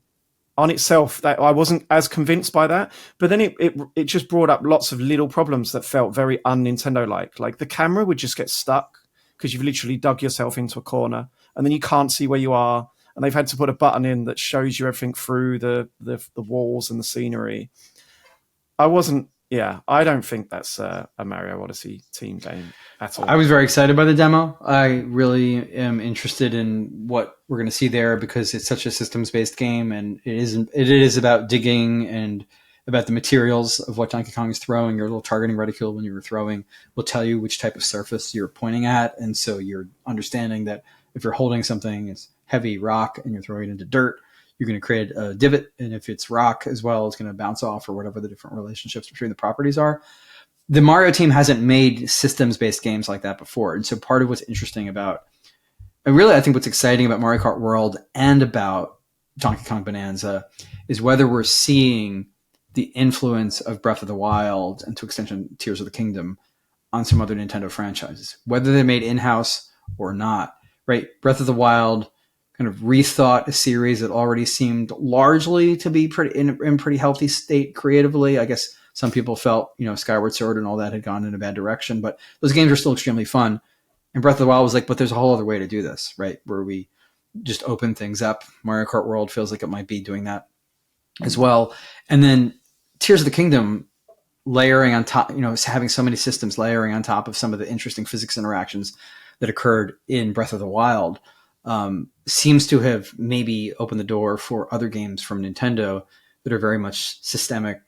itself, that I wasn't as convinced by that, but then it just brought up lots of little problems that felt very un-Nintendo-like. Like the camera would just get stuck because you've literally dug yourself into a corner, and then you can't see where you are. And they've had to put a button in that shows you everything through the walls and the scenery. I don't think that's a Mario Odyssey team game at all. I was very excited by the demo. I really am interested in what we're going to see there because it's such a systems-based game, and it is about digging and about the materials of what Donkey Kong is throwing. Your little targeting reticule when you're throwing will tell you which type of surface you're pointing at, and so you're understanding that if you're holding something, it's heavy rock, and you're throwing it into dirt, you're going to create a divot. And if it's rock as well, it's going to bounce off or whatever the different relationships between the properties are. The Mario team hasn't made systems-based games like that before. And so part of what's interesting about, and really I think what's exciting about Mario Kart World and about Donkey Kong Bonanza is whether we're seeing the influence of Breath of the Wild and to extension Tears of the Kingdom on some other Nintendo franchises, whether they're made in-house or not, right? Breath of the Wild kind of rethought a series that already seemed largely to be in pretty healthy state creatively. I guess some people felt, Skyward Sword and all that had gone in a bad direction, but those games are still extremely fun. And Breath of the Wild was like, but there's a whole other way to do this, right? Where we just open things up. Mario Kart World feels like it might be doing that as well. And then Tears of the Kingdom layering on top, having so many systems layering on top of some of the interesting physics interactions that occurred in Breath of the Wild, seems to have maybe opened the door for other games from Nintendo that are very much systemic,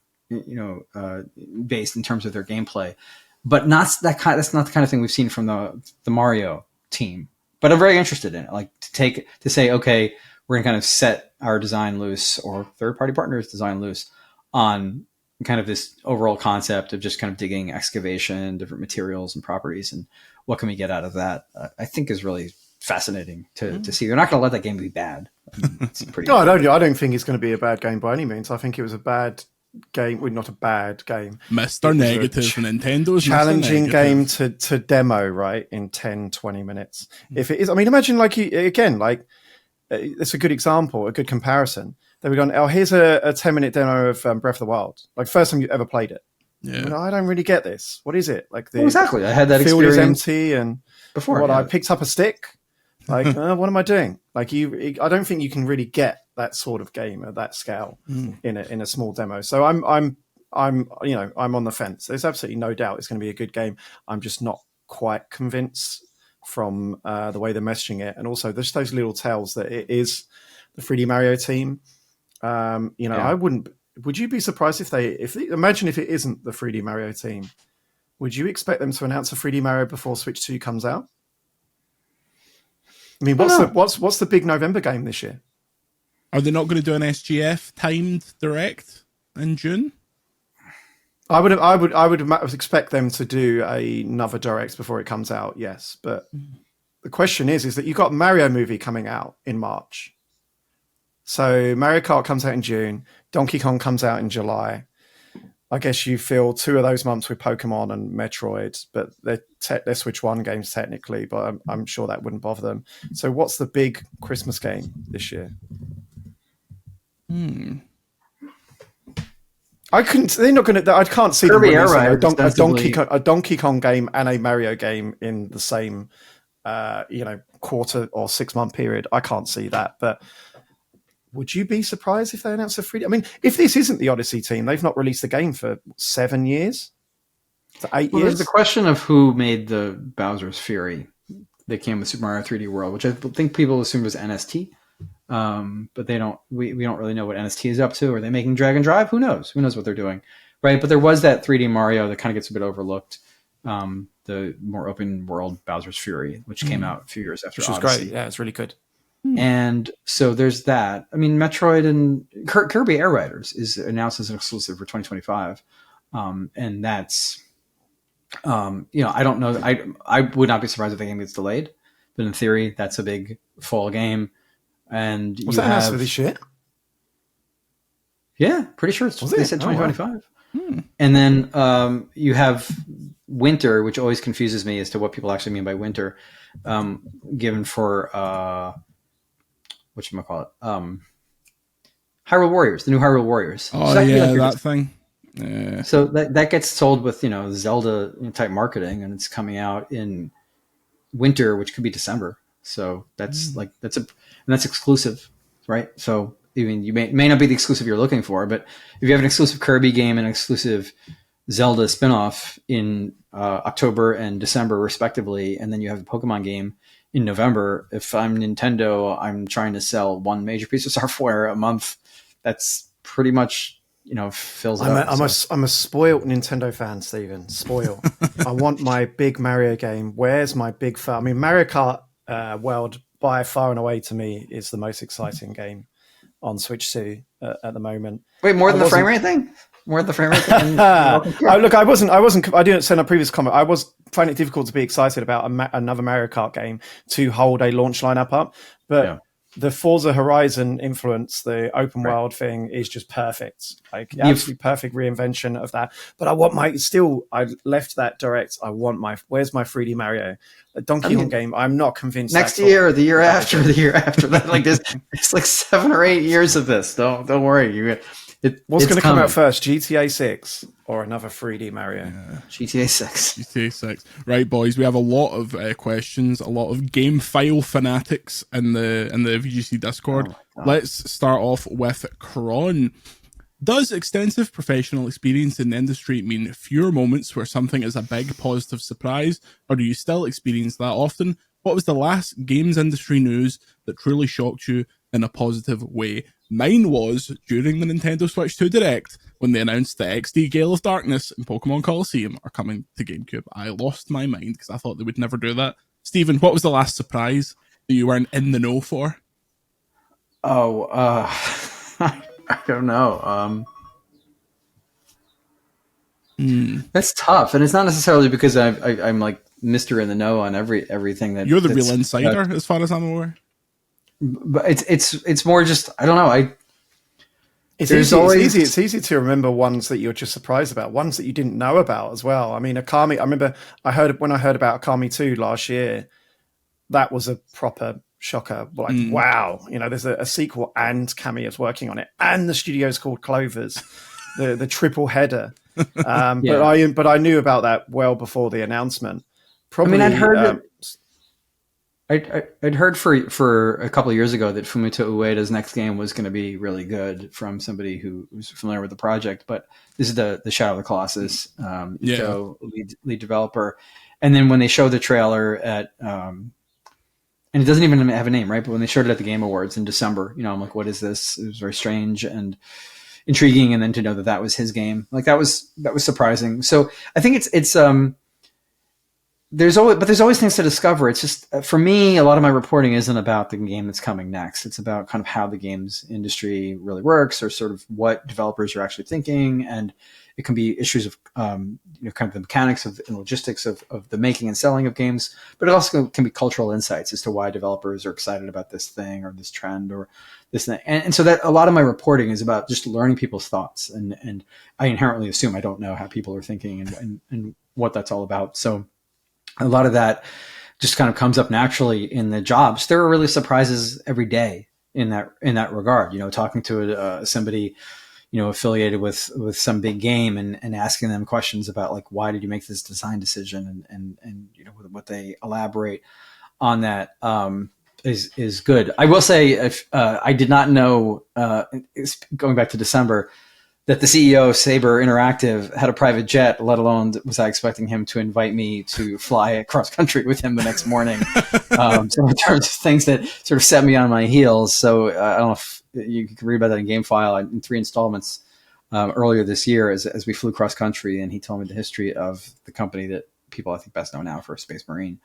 based in terms of their gameplay, but that's not the kind of thing we've seen from the Mario team. But I'm very interested in it, like to say, okay, we're gonna kind of set our design loose, or third-party partners' design loose, on kind of this overall concept of just kind of digging, excavation, different materials and properties, and what can we get out of that. I think is really fascinating to see. They're not going to let that game be bad. It's pretty. No, I don't think it's going to be a bad game by any means. I think it was a bad game. Well, not a bad game. Mr. Negative. Nintendo's challenging game to demo, right, in 10, 20 minutes. If it is, I mean, imagine it's a good example, a good comparison. They were going, oh, here's a 10-minute demo of Breath of the Wild. Like, first time you ever played it. Yeah. I don't really get this. What is it? Like exactly. I had that field experience is empty, and before I picked up a stick. Like, what am I doing? Like, I don't think you can really get that sort of game at that scale in a small demo. So I'm on the fence. There's absolutely no doubt it's going to be a good game. I'm just not quite convinced from the way they're messaging it, and also there's those little tells that it is the 3D Mario team. I wouldn't. Would you be surprised imagine if it isn't the 3D Mario team? Would you expect them to announce a 3D Mario before Switch 2 comes out? I mean, what's the big November game this year? Are they not going to do an SGF timed direct in June? I would expect them to do another direct before it comes out. Yes, but the question is that you've got Mario movie coming out in March. So Mario Kart comes out in June. Donkey Kong comes out in July. I guess you fill 2 of those months with Pokemon and Metroid, but they're Switch 1 games technically, but I'm sure that wouldn't bother them. So what's the big Christmas game this year? I can't see Kirby them Air releasing Ride a Donkey Kong game and a Mario game in the same quarter or 6-month period. I can't see that, but would you be surprised if they announced a 3D? I mean, if this isn't the Odyssey team, they've not released a game for 7 years, to 8 years. There's the question of who made the Bowser's Fury that came with Super Mario 3D World, which I think people assumed was NST, but they don't. We don't really know what NST is up to. Are they making Drag and Drive? Who knows? Who knows what they're doing, right? But there was that 3D Mario that kind of gets a bit overlooked. The more open world Bowser's Fury, which came out a few years after Odyssey. Which was great. Yeah, it's really good. And so there's that. I mean, Metroid and Kirby Air Riders is announced as an exclusive for 2025. And that's, I don't know. I would not be surprised if the game gets delayed, but in theory, that's a big fall game. And was that announced for this year? Yeah, pretty sure they said 2025. Wow. And then you have winter, which always confuses me as to what people actually mean by winter, given for whatchamacallit? Hyrule Warriors, the new Hyrule Warriors. Oh, yeah, that thing. Yeah. So that gets sold with, Zelda type marketing, and it's coming out in winter, which could be December. So that's that's exclusive, right? So I mean, you may not be the exclusive you're looking for, but if you have an exclusive Kirby game and an exclusive Zelda spinoff in October and December respectively, and then you have a Pokemon game in November, if I'm Nintendo, I'm trying to sell one major piece of software a month. That's pretty much, fills it up. I'm a spoiled Nintendo fan, Stephen. Spoiled. I want my big Mario game. Where's my big fan? I mean, Mario Kart World, by far and away, to me, is the most exciting game on Switch 2 at the moment. Wait, more than the frame rate thing? More than the frame rate thing? I didn't send a previous comment. I was finding it difficult to be excited about another Mario Kart game to hold a launch lineup up. But the Forza Horizon influence, the open world thing, is just perfect. Like, absolutely perfect reinvention of that. But I left that direct. Where's my 3D Mario? The Donkey Kong game, I'm not convinced. Next year, the year after that. Like, it's like 7 or 8 years of this. Don't worry. What's going to come out first, GTA 6 or another 3D Mario? GTA 6. GTA 6. Right, boys, we have a lot of questions, a lot of game file fanatics in the VGC Discord. Let's start off with Kron. Does extensive professional experience in the industry mean fewer moments where something is a big positive surprise, or do you still experience that often? What was the last games industry news that truly shocked you in a positive way? Mine was during the Nintendo Switch 2 Direct, when they announced the XD Gale of Darkness and Pokemon Coliseum are coming to GameCube. I lost my mind because I thought they would never do that. Stephen, what was the last surprise that you weren't in the know for? I don't know. That's tough, and it's not necessarily because I'm like Mr. in the know on everything that you're the real insider, as far as I'm aware. But it's more just I don't know. It's easy to remember ones that you're just surprised about, ones that you didn't know about as well. I mean, Akami. I remember when I heard about Akami 2 last year, that was a proper shocker. Like, wow, there's a sequel and Kami is working on it, and the studio's called Clovers, the triple header. But I knew about that well before the announcement. Probably, I'd heard I'd heard for a couple of years ago that Fumito Ueda's next game was going to be really good from somebody who was familiar with the project. But this is the Shadow of the Colossus, lead developer. And then when they showed the trailer at and it doesn't even have a name, right? But when they showed it at the Game Awards in December, I'm like, what is this? It was very strange and intriguing. And then to know that was his game, like that was surprising. So I think it's there's always things to discover. It's just, for me, a lot of my reporting isn't about the game that's coming next. It's about kind of how the games industry really works, or sort of what developers are actually thinking. And it can be issues of, kind of the mechanics and logistics of the making and selling of games, but it also can be cultural insights as to why developers are excited about this thing or this trend or this thing. And so that a lot of my reporting is about just learning people's thoughts. And I inherently assume I don't know how people are thinking and what that's all about. So a lot of that just kind of comes up naturally in the jobs. There are really surprises every day in that regard, talking to somebody, affiliated with some big game and asking them questions about like, why did you make this design decision? And what they elaborate on that, is good. I will say, I did not know, going back to December, that the CEO of Saber Interactive had a private jet, let alone was I expecting him to invite me to fly across country with him the next morning. So in terms of things that sort of set me on my heels. So I don't know if you can read about that in GameFile in 3 installments earlier this year as we flew cross country, and he told me the history of the company that people I think best know now for Space Marine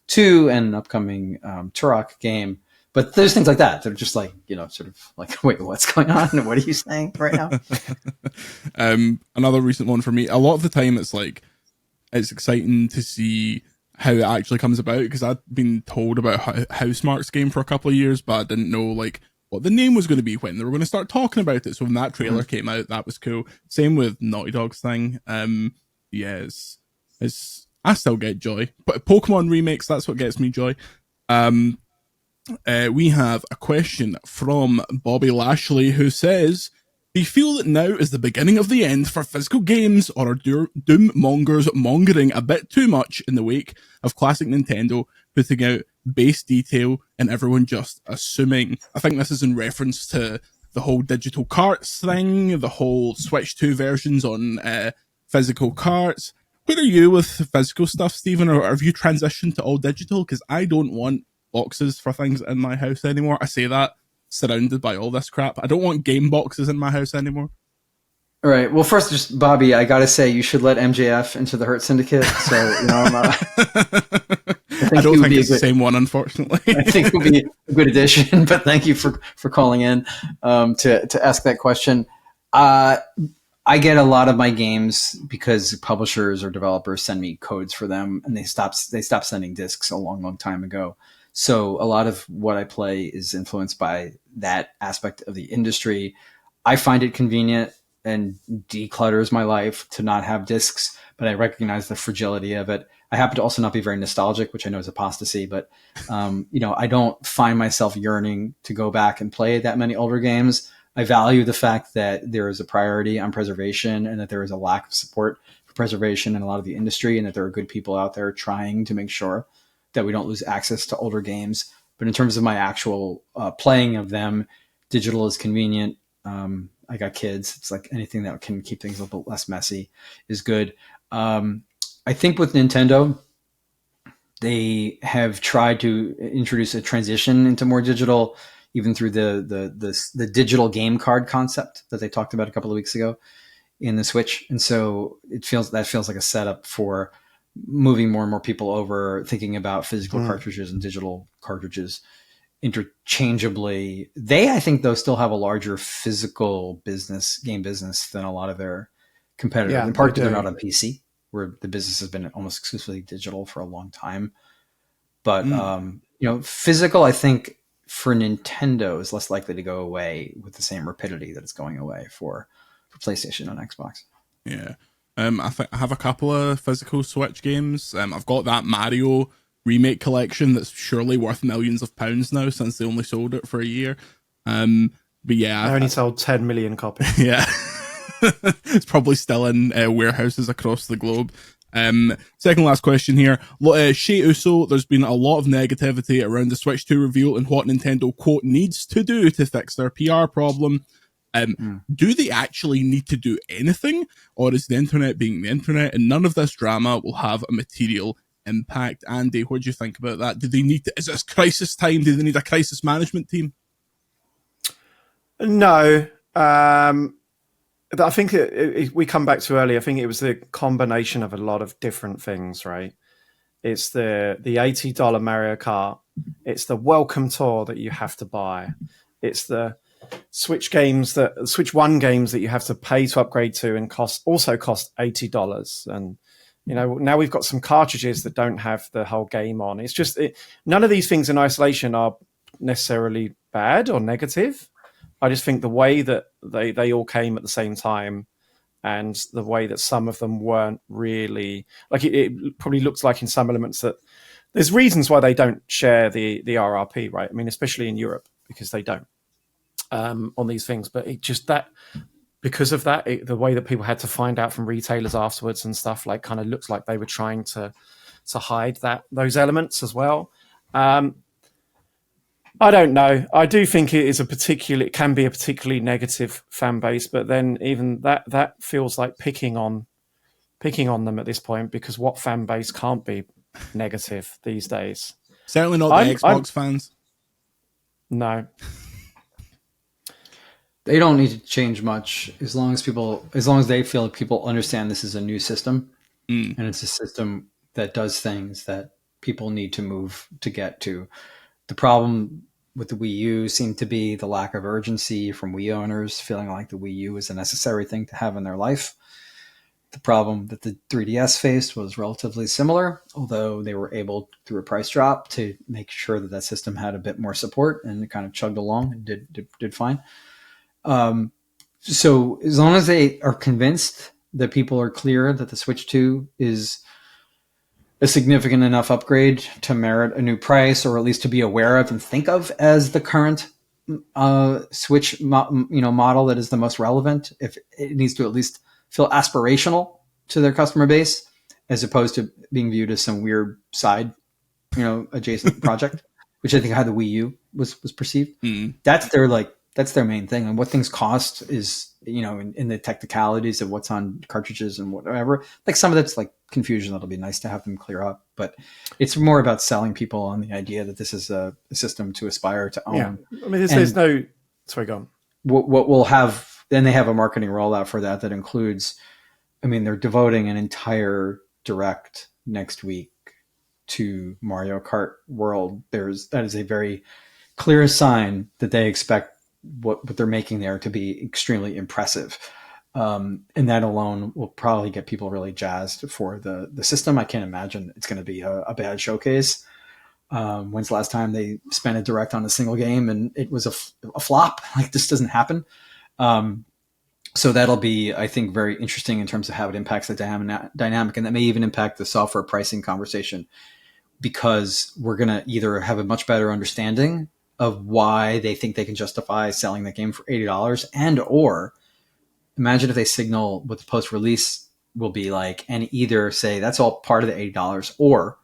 2 and an upcoming Turok game. But there's things like that that are just like, sort of like, wait, what's going on? What are you saying right now? Another recent one for me. A lot of the time it's like, it's exciting to see how it actually comes about, because I've been told about Housemarque's game for a couple of years, but I didn't know like what the name was going to be when they were going to start talking about it. So when that trailer came out, that was cool. Same with Naughty Dog's thing. Yes, I still get joy, but Pokemon remakes, that's what gets me joy. We have a question from Bobby Lashley, who says, do you feel that now is the beginning of the end for physical games, or are Doom mongers mongering a bit too much in the wake of classic Nintendo putting out base detail and everyone just assuming? I think this is in reference to the whole digital carts thing, the whole Switch 2 versions on physical carts. Where are you with physical stuff, Stephen, or have you transitioned to all digital? Because I don't want boxes for things in my house anymore. I say that surrounded by all this crap. I don't want game boxes in my house anymore. All right. Well, first, just Bobby, I got to say, you should let MJF into the Hurt Syndicate. So, I don't think it's the same one, unfortunately. I think it would be a good addition, but thank you for calling in to ask that question. I get a lot of my games because publishers or developers send me codes for them, and they stopped sending discs a long, long time ago. So a lot of what I play is influenced by that aspect of the industry. I find it convenient and declutters my life to not have discs, but I recognize the fragility of it. I happen to also not be very nostalgic, which I know is apostasy, but I don't find myself yearning to go back and play that many older games. I value the fact that there is a priority on preservation and that there is a lack of support for preservation in a lot of the industry, and that there are good people out there trying to make sure that we don't lose access to older games. But in terms of my actual playing of them, digital is convenient. I got kids. It's like anything that can keep things a little bit less messy is good. I think with Nintendo, they have tried to introduce a transition into more digital, even through the digital game card concept that they talked about a couple of weeks ago in the Switch. And so that feels like a setup for moving more and more people over, thinking about physical cartridges and digital cartridges interchangeably. They, I think, though, still have a larger physical game business than a lot of their competitors. Yeah, in part they because they're do. not on PC, where the business has been almost exclusively digital for a long time. But physical, I think, for Nintendo is less likely to go away with the same rapidity that it's going away for PlayStation and Xbox. Yeah. I have a couple of physical Switch games. I've got that Mario remake collection that's surely worth millions of pounds now, since they only sold it for a year. But yeah, They only sold 10 million copies. yeah, it's probably still in warehouses across the globe. Second last question here. Shea Uso, there's been a lot of negativity around the Switch 2 reveal and what Nintendo, quote, needs to do to fix their PR problem. Do they actually need to do anything, or is the internet being the internet and none of this drama will have a material impact? Andy, what do you think about that? Do they need to, is this crisis time? Do they need a crisis management team? No. I think we come back to earlier. I think it was the combination of a lot of different things, right? It's the $80 Mario Kart. It's the welcome tour that you have to buy. It's the Switch One games that you have to pay to upgrade to and cost $80. And now we've got some cartridges that don't have the whole game on. It's just none of these things in isolation are necessarily bad or negative. I just think the way that they all came at the same time, and the way that some of them weren't really like it probably looks like in some elements that there's reasons why they don't share the RRP, right? I mean, especially in Europe, because they don't on these things. But it just that because of that, the way that people had to find out from retailers afterwards and stuff, like, kind of looks like they were trying to hide those elements as well. I don't know. I do think it can be a particularly negative fan base, but then even that feels like picking on them at this point, because what fan base can't be negative these days? Certainly not the Xbox fans. No. They don't need to change much as long as they feel like people understand this is a new system and it's a system that does things that people need to move to get to. The problem with the Wii U seemed to be the lack of urgency from Wii owners, feeling like the Wii U is a necessary thing to have in their life. The problem that the 3DS faced was relatively similar, although they were able, through a price drop, to make sure that system had a bit more support, and it kind of chugged along and did fine. So as long as they are convinced that people are clear that the Switch 2 is a significant enough upgrade to merit a new price, or at least to be aware of and think of as the current Switch model that is the most relevant, if it needs to at least feel aspirational to their customer base, as opposed to being viewed as some weird side, adjacent project, which I think how the Wii U was perceived. That's their main thing. And what things cost is, in the technicalities of what's on cartridges and whatever, like some of that's like confusion that'll be nice to have them clear up. But it's more about selling people on the idea that this is a system to aspire to own. Yeah. I mean, there's no... Sorry, go on. What we'll have... Then they have a marketing rollout for that includes... I mean, they're devoting an entire direct next week to Mario Kart World. That is a very clear sign that they expect what they're making there to be extremely impressive. And that alone will probably get people really jazzed for the system. I can't imagine it's going to be a bad showcase. When's the last time they spent a direct on a single game and it was a flop? Like, this doesn't happen. So that'll be, I think, very interesting in terms of how it impacts the dynamic, and that may even impact the software pricing conversation, because we're going to either have a much better understanding of why they think they can justify selling the game for $80, and or imagine if they signal what the post-release will be like and either say that's all part of the $80 or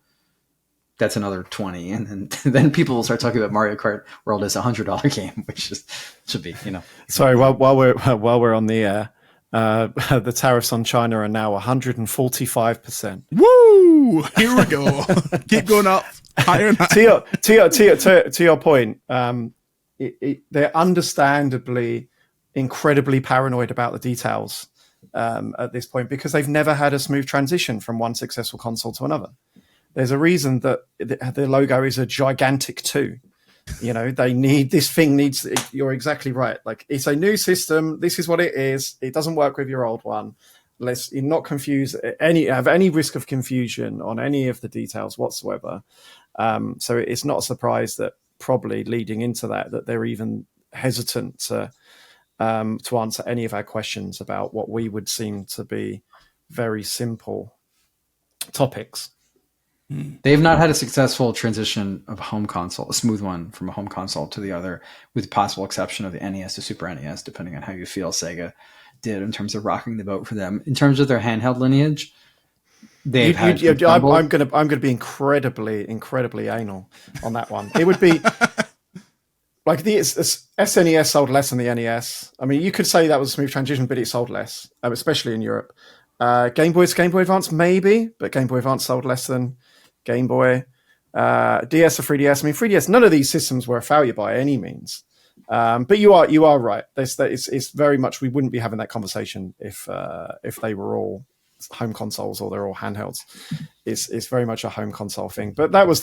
that's another 20, and then people will start talking about Mario Kart World as $100 game, which should be, Sorry, while we're on the air, the tariffs on China are now 145%. Woo! Here we go. Keep going up higher and higher. To your point, they're understandably incredibly paranoid about the details at this point because they've never had a smooth transition from one successful console to another. There's a reason that the logo is a gigantic 2. They need this thing needs. You're exactly right. Like, it's a new system. This is what it is. It doesn't work with your old one. Let's not confuse have any risk of confusion on any of the details whatsoever. So it's not a surprise that probably leading into that they're even hesitant to answer any of our questions about what we would seem to be very simple topics. They've not had a successful transition of a home console, a smooth one from a home console to the other, with the possible exception of the NES to Super NES, depending on how you feel Sega did in terms of rocking the boat for them. In terms of their handheld lineage, they've had. I'm going to be incredibly anal on that one. It would be like the SNES sold less than the NES. I mean, you could say that was a smooth transition, but it sold less, especially in Europe. Game Boy Advance maybe, but Game Boy Advance sold less than Game Boy. DS or 3DS. I mean, 3DS. None of these systems were a failure by any means. But you are right. It's very much, we wouldn't be having that conversation if they were all home consoles or they're all handhelds. It's very much a home console thing. But that was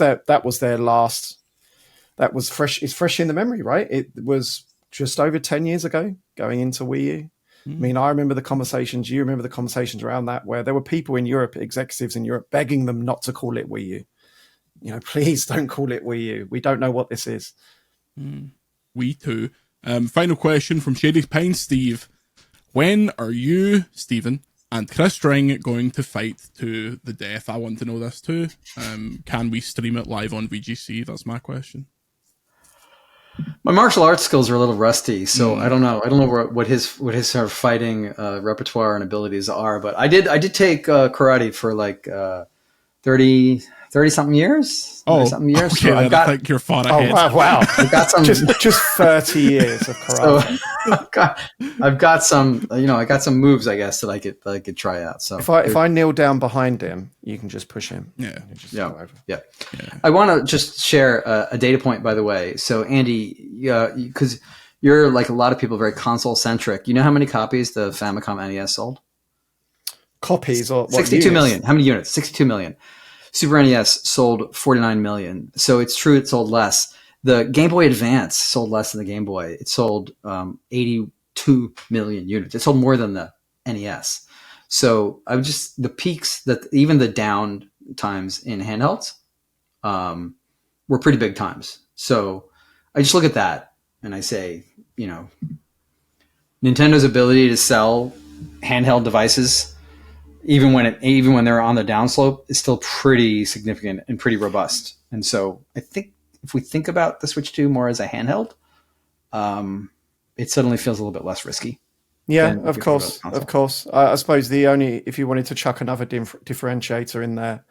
their last. That was fresh. It's fresh in the memory, right? It was just over 10 years ago, going into Wii U. I mean, I remember the conversations. You remember the conversations around that, where there were people in Europe, executives in Europe, begging them not to call it Wii U. Please don't call it Wii U. We don't know what this is. We too. Final question from Shady Pine Steve. When are you, Stephen, and Chris String going to fight to the death? I want to know this too. Can we stream it live on VGC? That's my question. My martial arts skills are a little rusty, so I don't know. I don't know what his sort of fighting repertoire and abilities are. But I did take karate for like 30 something years. Oh, something years. Okay, so I think you're far ahead. Oh wow! I've got some just 30 years of karate. So I've got some. I got some moves, I guess, that I could try out. So if I kneel down behind him, you can just push him. Yeah. I want to just share a data point, by the way. So Andy, because you're like a lot of people, very console centric. You know how many copies the Famicom NES sold? Copies or what, 62 million. How many units? 62 million. Super NES sold 49 million. So it's true it sold less. The Game Boy Advance sold less than the Game Boy. It sold 82 million units. It sold more than the NES. So the peaks, that even the down times in handhelds were pretty big times. So I just look at that and I say, Nintendo's ability to sell handheld devices, even when they're on the downslope, is still pretty significant and pretty robust. And so I think if we think about the Switch 2 more as a handheld, it suddenly feels a little bit less risky. Yeah, of course. I suppose if you wanted to chuck another differentiator in there,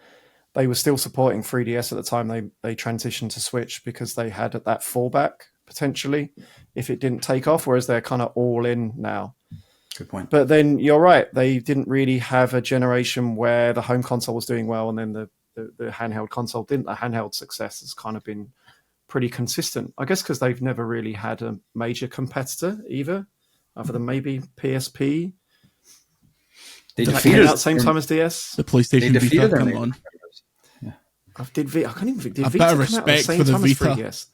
they were still supporting 3DS at the time they transitioned to Switch, because they had that fallback potentially if it didn't take off, whereas they're kind of all in now. Good point. But then you're right. They didn't really have a generation where the home console was doing well and then the handheld console didn't. The handheld success has kind of been pretty consistent, I guess, because they've never really had a major competitor either, other than maybe PSP. They defeated at the same time as DS. The PlayStation Vita, come on. Yeah. I can't even think. Did a Vita bit of come respect out at the same for the time as Vita. 3DS?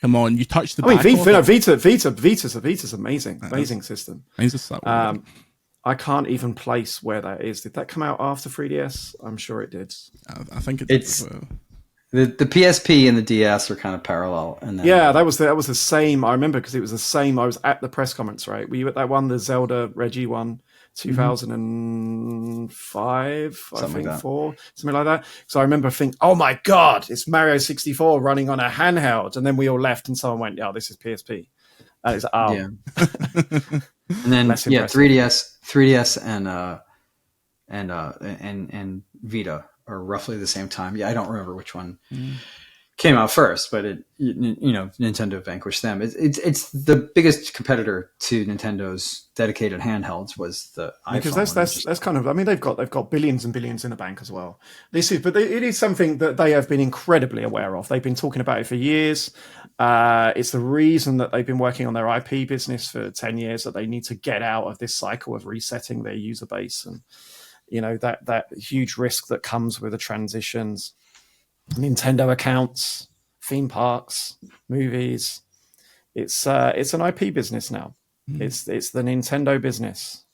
Come on, you touched the. I mean, back Vita's amazing, amazing system. I can't even place where that is. Did that come out after 3DS? I'm sure it did. I think it did as well. The PSP and the DS are kind of parallel. And then, that was the same. I remember because it was the same. I was at the press conference, right? Were you at that one, the Zelda Reggie one? 2005, Something I think, like that. 4, something like that. So I remember thinking, oh my God, it's Mario 64 running on a handheld. And then we all left and someone went, yeah, this is PSP. And it's, Yeah. And then, Less yeah, impressive. 3DS and Vita are roughly the same time. Yeah, I don't remember which one came out first, but Nintendo vanquished them. It's the biggest competitor to Nintendo's dedicated handhelds was the iPhone. Because that's kind of, I mean, they've got billions and billions in the bank as well. It is something that they have been incredibly aware of. They've been talking about it for years. It's the reason that they've been working on their IP business for 10 years, that they need to get out of this cycle of resetting their user base and, that huge risk that comes with the transitions. Nintendo accounts, theme parks, movies. It's an IP business now. It's the Nintendo business.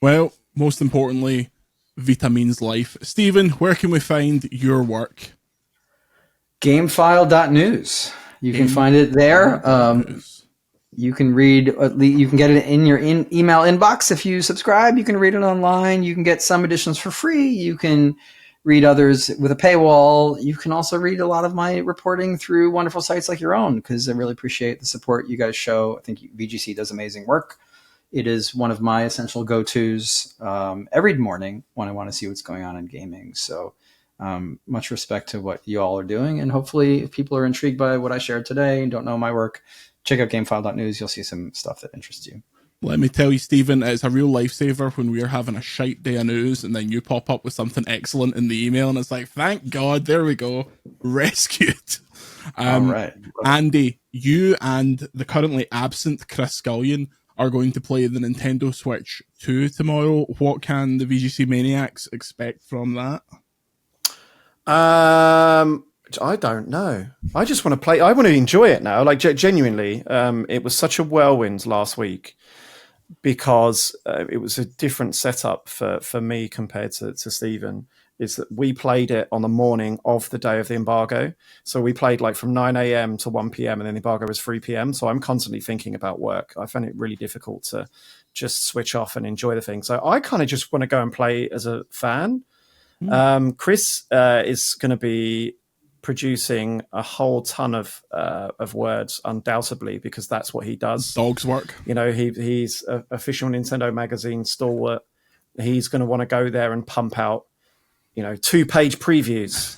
Well, most importantly, Vita means life. Stephen, where can we find your work? Gamefile.news. You can find it there. You can read. You can get it in your email inbox if you subscribe. You can read it online. You can get some editions for free. You can read others with a paywall. You can also read a lot of my reporting through wonderful sites like your own, because I really appreciate the support you guys show. I think VGC does amazing work. It is one of my essential go-tos every morning when I want to see what's going on in gaming. So much respect to what you all are doing. And hopefully if people are intrigued by what I shared today and don't know my work, check out gamefile.news. You'll see some stuff that interests you. Let me tell you, Stephen, it's a real lifesaver when we're having a shite day of news and then you pop up with something excellent in the email and it's like, thank God, there we go, rescued. All right. Andy, you and the currently absent Chris Scullion are going to play the Nintendo Switch 2 tomorrow. What can the VGC Maniacs expect from that? I don't know. I just want to play. I want to enjoy it now. Like genuinely, it was such a whirlwind last week because it was a different setup for me compared to Stephen. Is that we played it on the morning of the day of the embargo. So we played like from 9 a.m. to 1 p.m. and then the embargo was 3 p.m. So I'm constantly thinking about work. I find it really difficult to just switch off and enjoy the thing. So I kind of just want to go and play as a fan. Chris is going to be producing a whole ton of words, undoubtedly, because that's what he does. Dog's work. He's an official Nintendo magazine stalwart. He's going to want to go there and pump out, 2-page previews,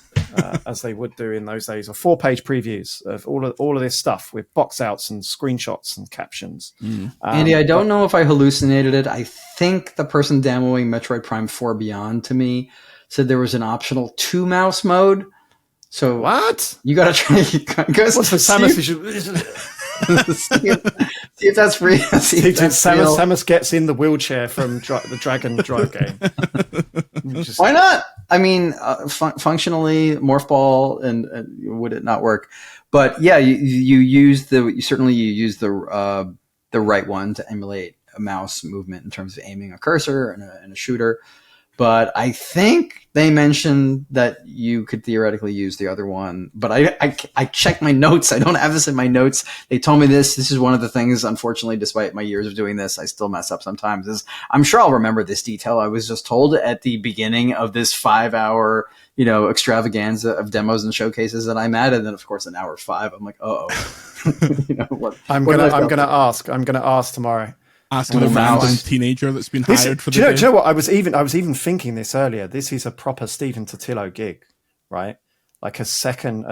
as they would do in those days, or 4-page previews of all of this stuff with box outs and screenshots and captions. Andy, I don't know if I hallucinated it. I think the person demoing Metroid Prime 4 Beyond to me said there was an optional 2-mouse mode. So what? You got to try. What's the Samus? See if that's free. Samus gets in the wheelchair from the Dragon Drive game. Why not? I mean, functionally, Morph Ball and would it not work? But yeah, you use the right one to emulate a mouse movement in terms of aiming a cursor and a shooter. But I think they mentioned that you could theoretically use the other one. But I checked my notes. I don't have this in my notes. They told me this. This is one of the things, unfortunately, despite my years of doing this, I still mess up sometimes. I'm sure I'll remember this detail. I was just told at the beginning of this 5-hour, extravaganza of demos and showcases that I'm at. And then, of course, an hour 5, I'm like, what? I'm gonna ask tomorrow. Asking a random teenager that's been hired for the day. Do you know what? I was even thinking this earlier. This is a proper Stephen Totillo gig, right? Like a second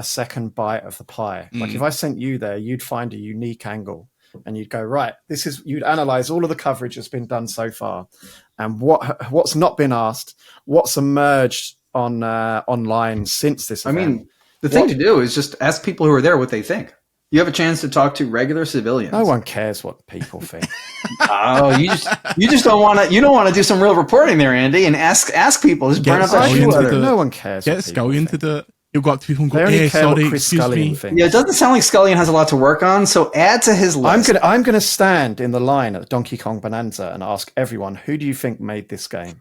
bite of the pie. Like if I sent you there, you'd find a unique angle and you'd go, right, you'd analyze all of the coverage that's been done so far and what's not been asked, what's emerged online since this event. I mean, the thing to do is just ask people who are there what they think. You have a chance to talk to regular civilians. No one cares what people think. Oh, you just don't want to. You don't want to do some real reporting there, Andy, and ask people. Just burn up that shoe leather. No one cares. Get Scullion to do it. You'll go up to people and go, "Hey, sorry, excuse me." Yeah, it doesn't sound like Scullion has a lot to work on. So add to his list. I'm gonna stand in the line at Donkey Kong Bonanza and ask everyone, "Who do you think made this game?"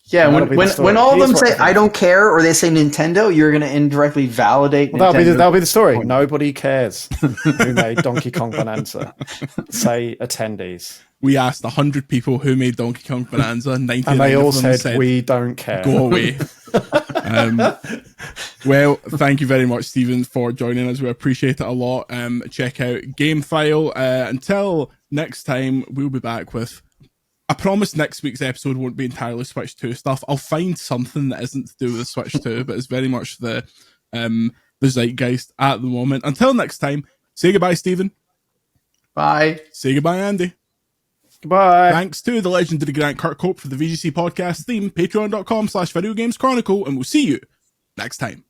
Yeah, when all of them say "I don't care" or they say Nintendo, you're going to indirectly validate. Well, that'll be the story. Nobody cares who made Donkey Kong Bonanza. Say attendees. we asked 100 people who made Donkey Kong Bonanza. 99 and they all of them said, we don't care. go away. Well, thank you very much, Stephen, for joining us. We appreciate it a lot. Check out Gamefile. Until next time, we'll be back with... I promise next week's episode won't be entirely Switch 2 stuff. I'll find something that isn't to do with Switch 2, but it's very much the zeitgeist at the moment. Until next time, say goodbye, Stephen. Bye. Say goodbye, Andy. Goodbye. Thanks to the legendary Grant Kirkhope for the VGC podcast theme, patreon.com/videogameschronicle, and we'll see you next time.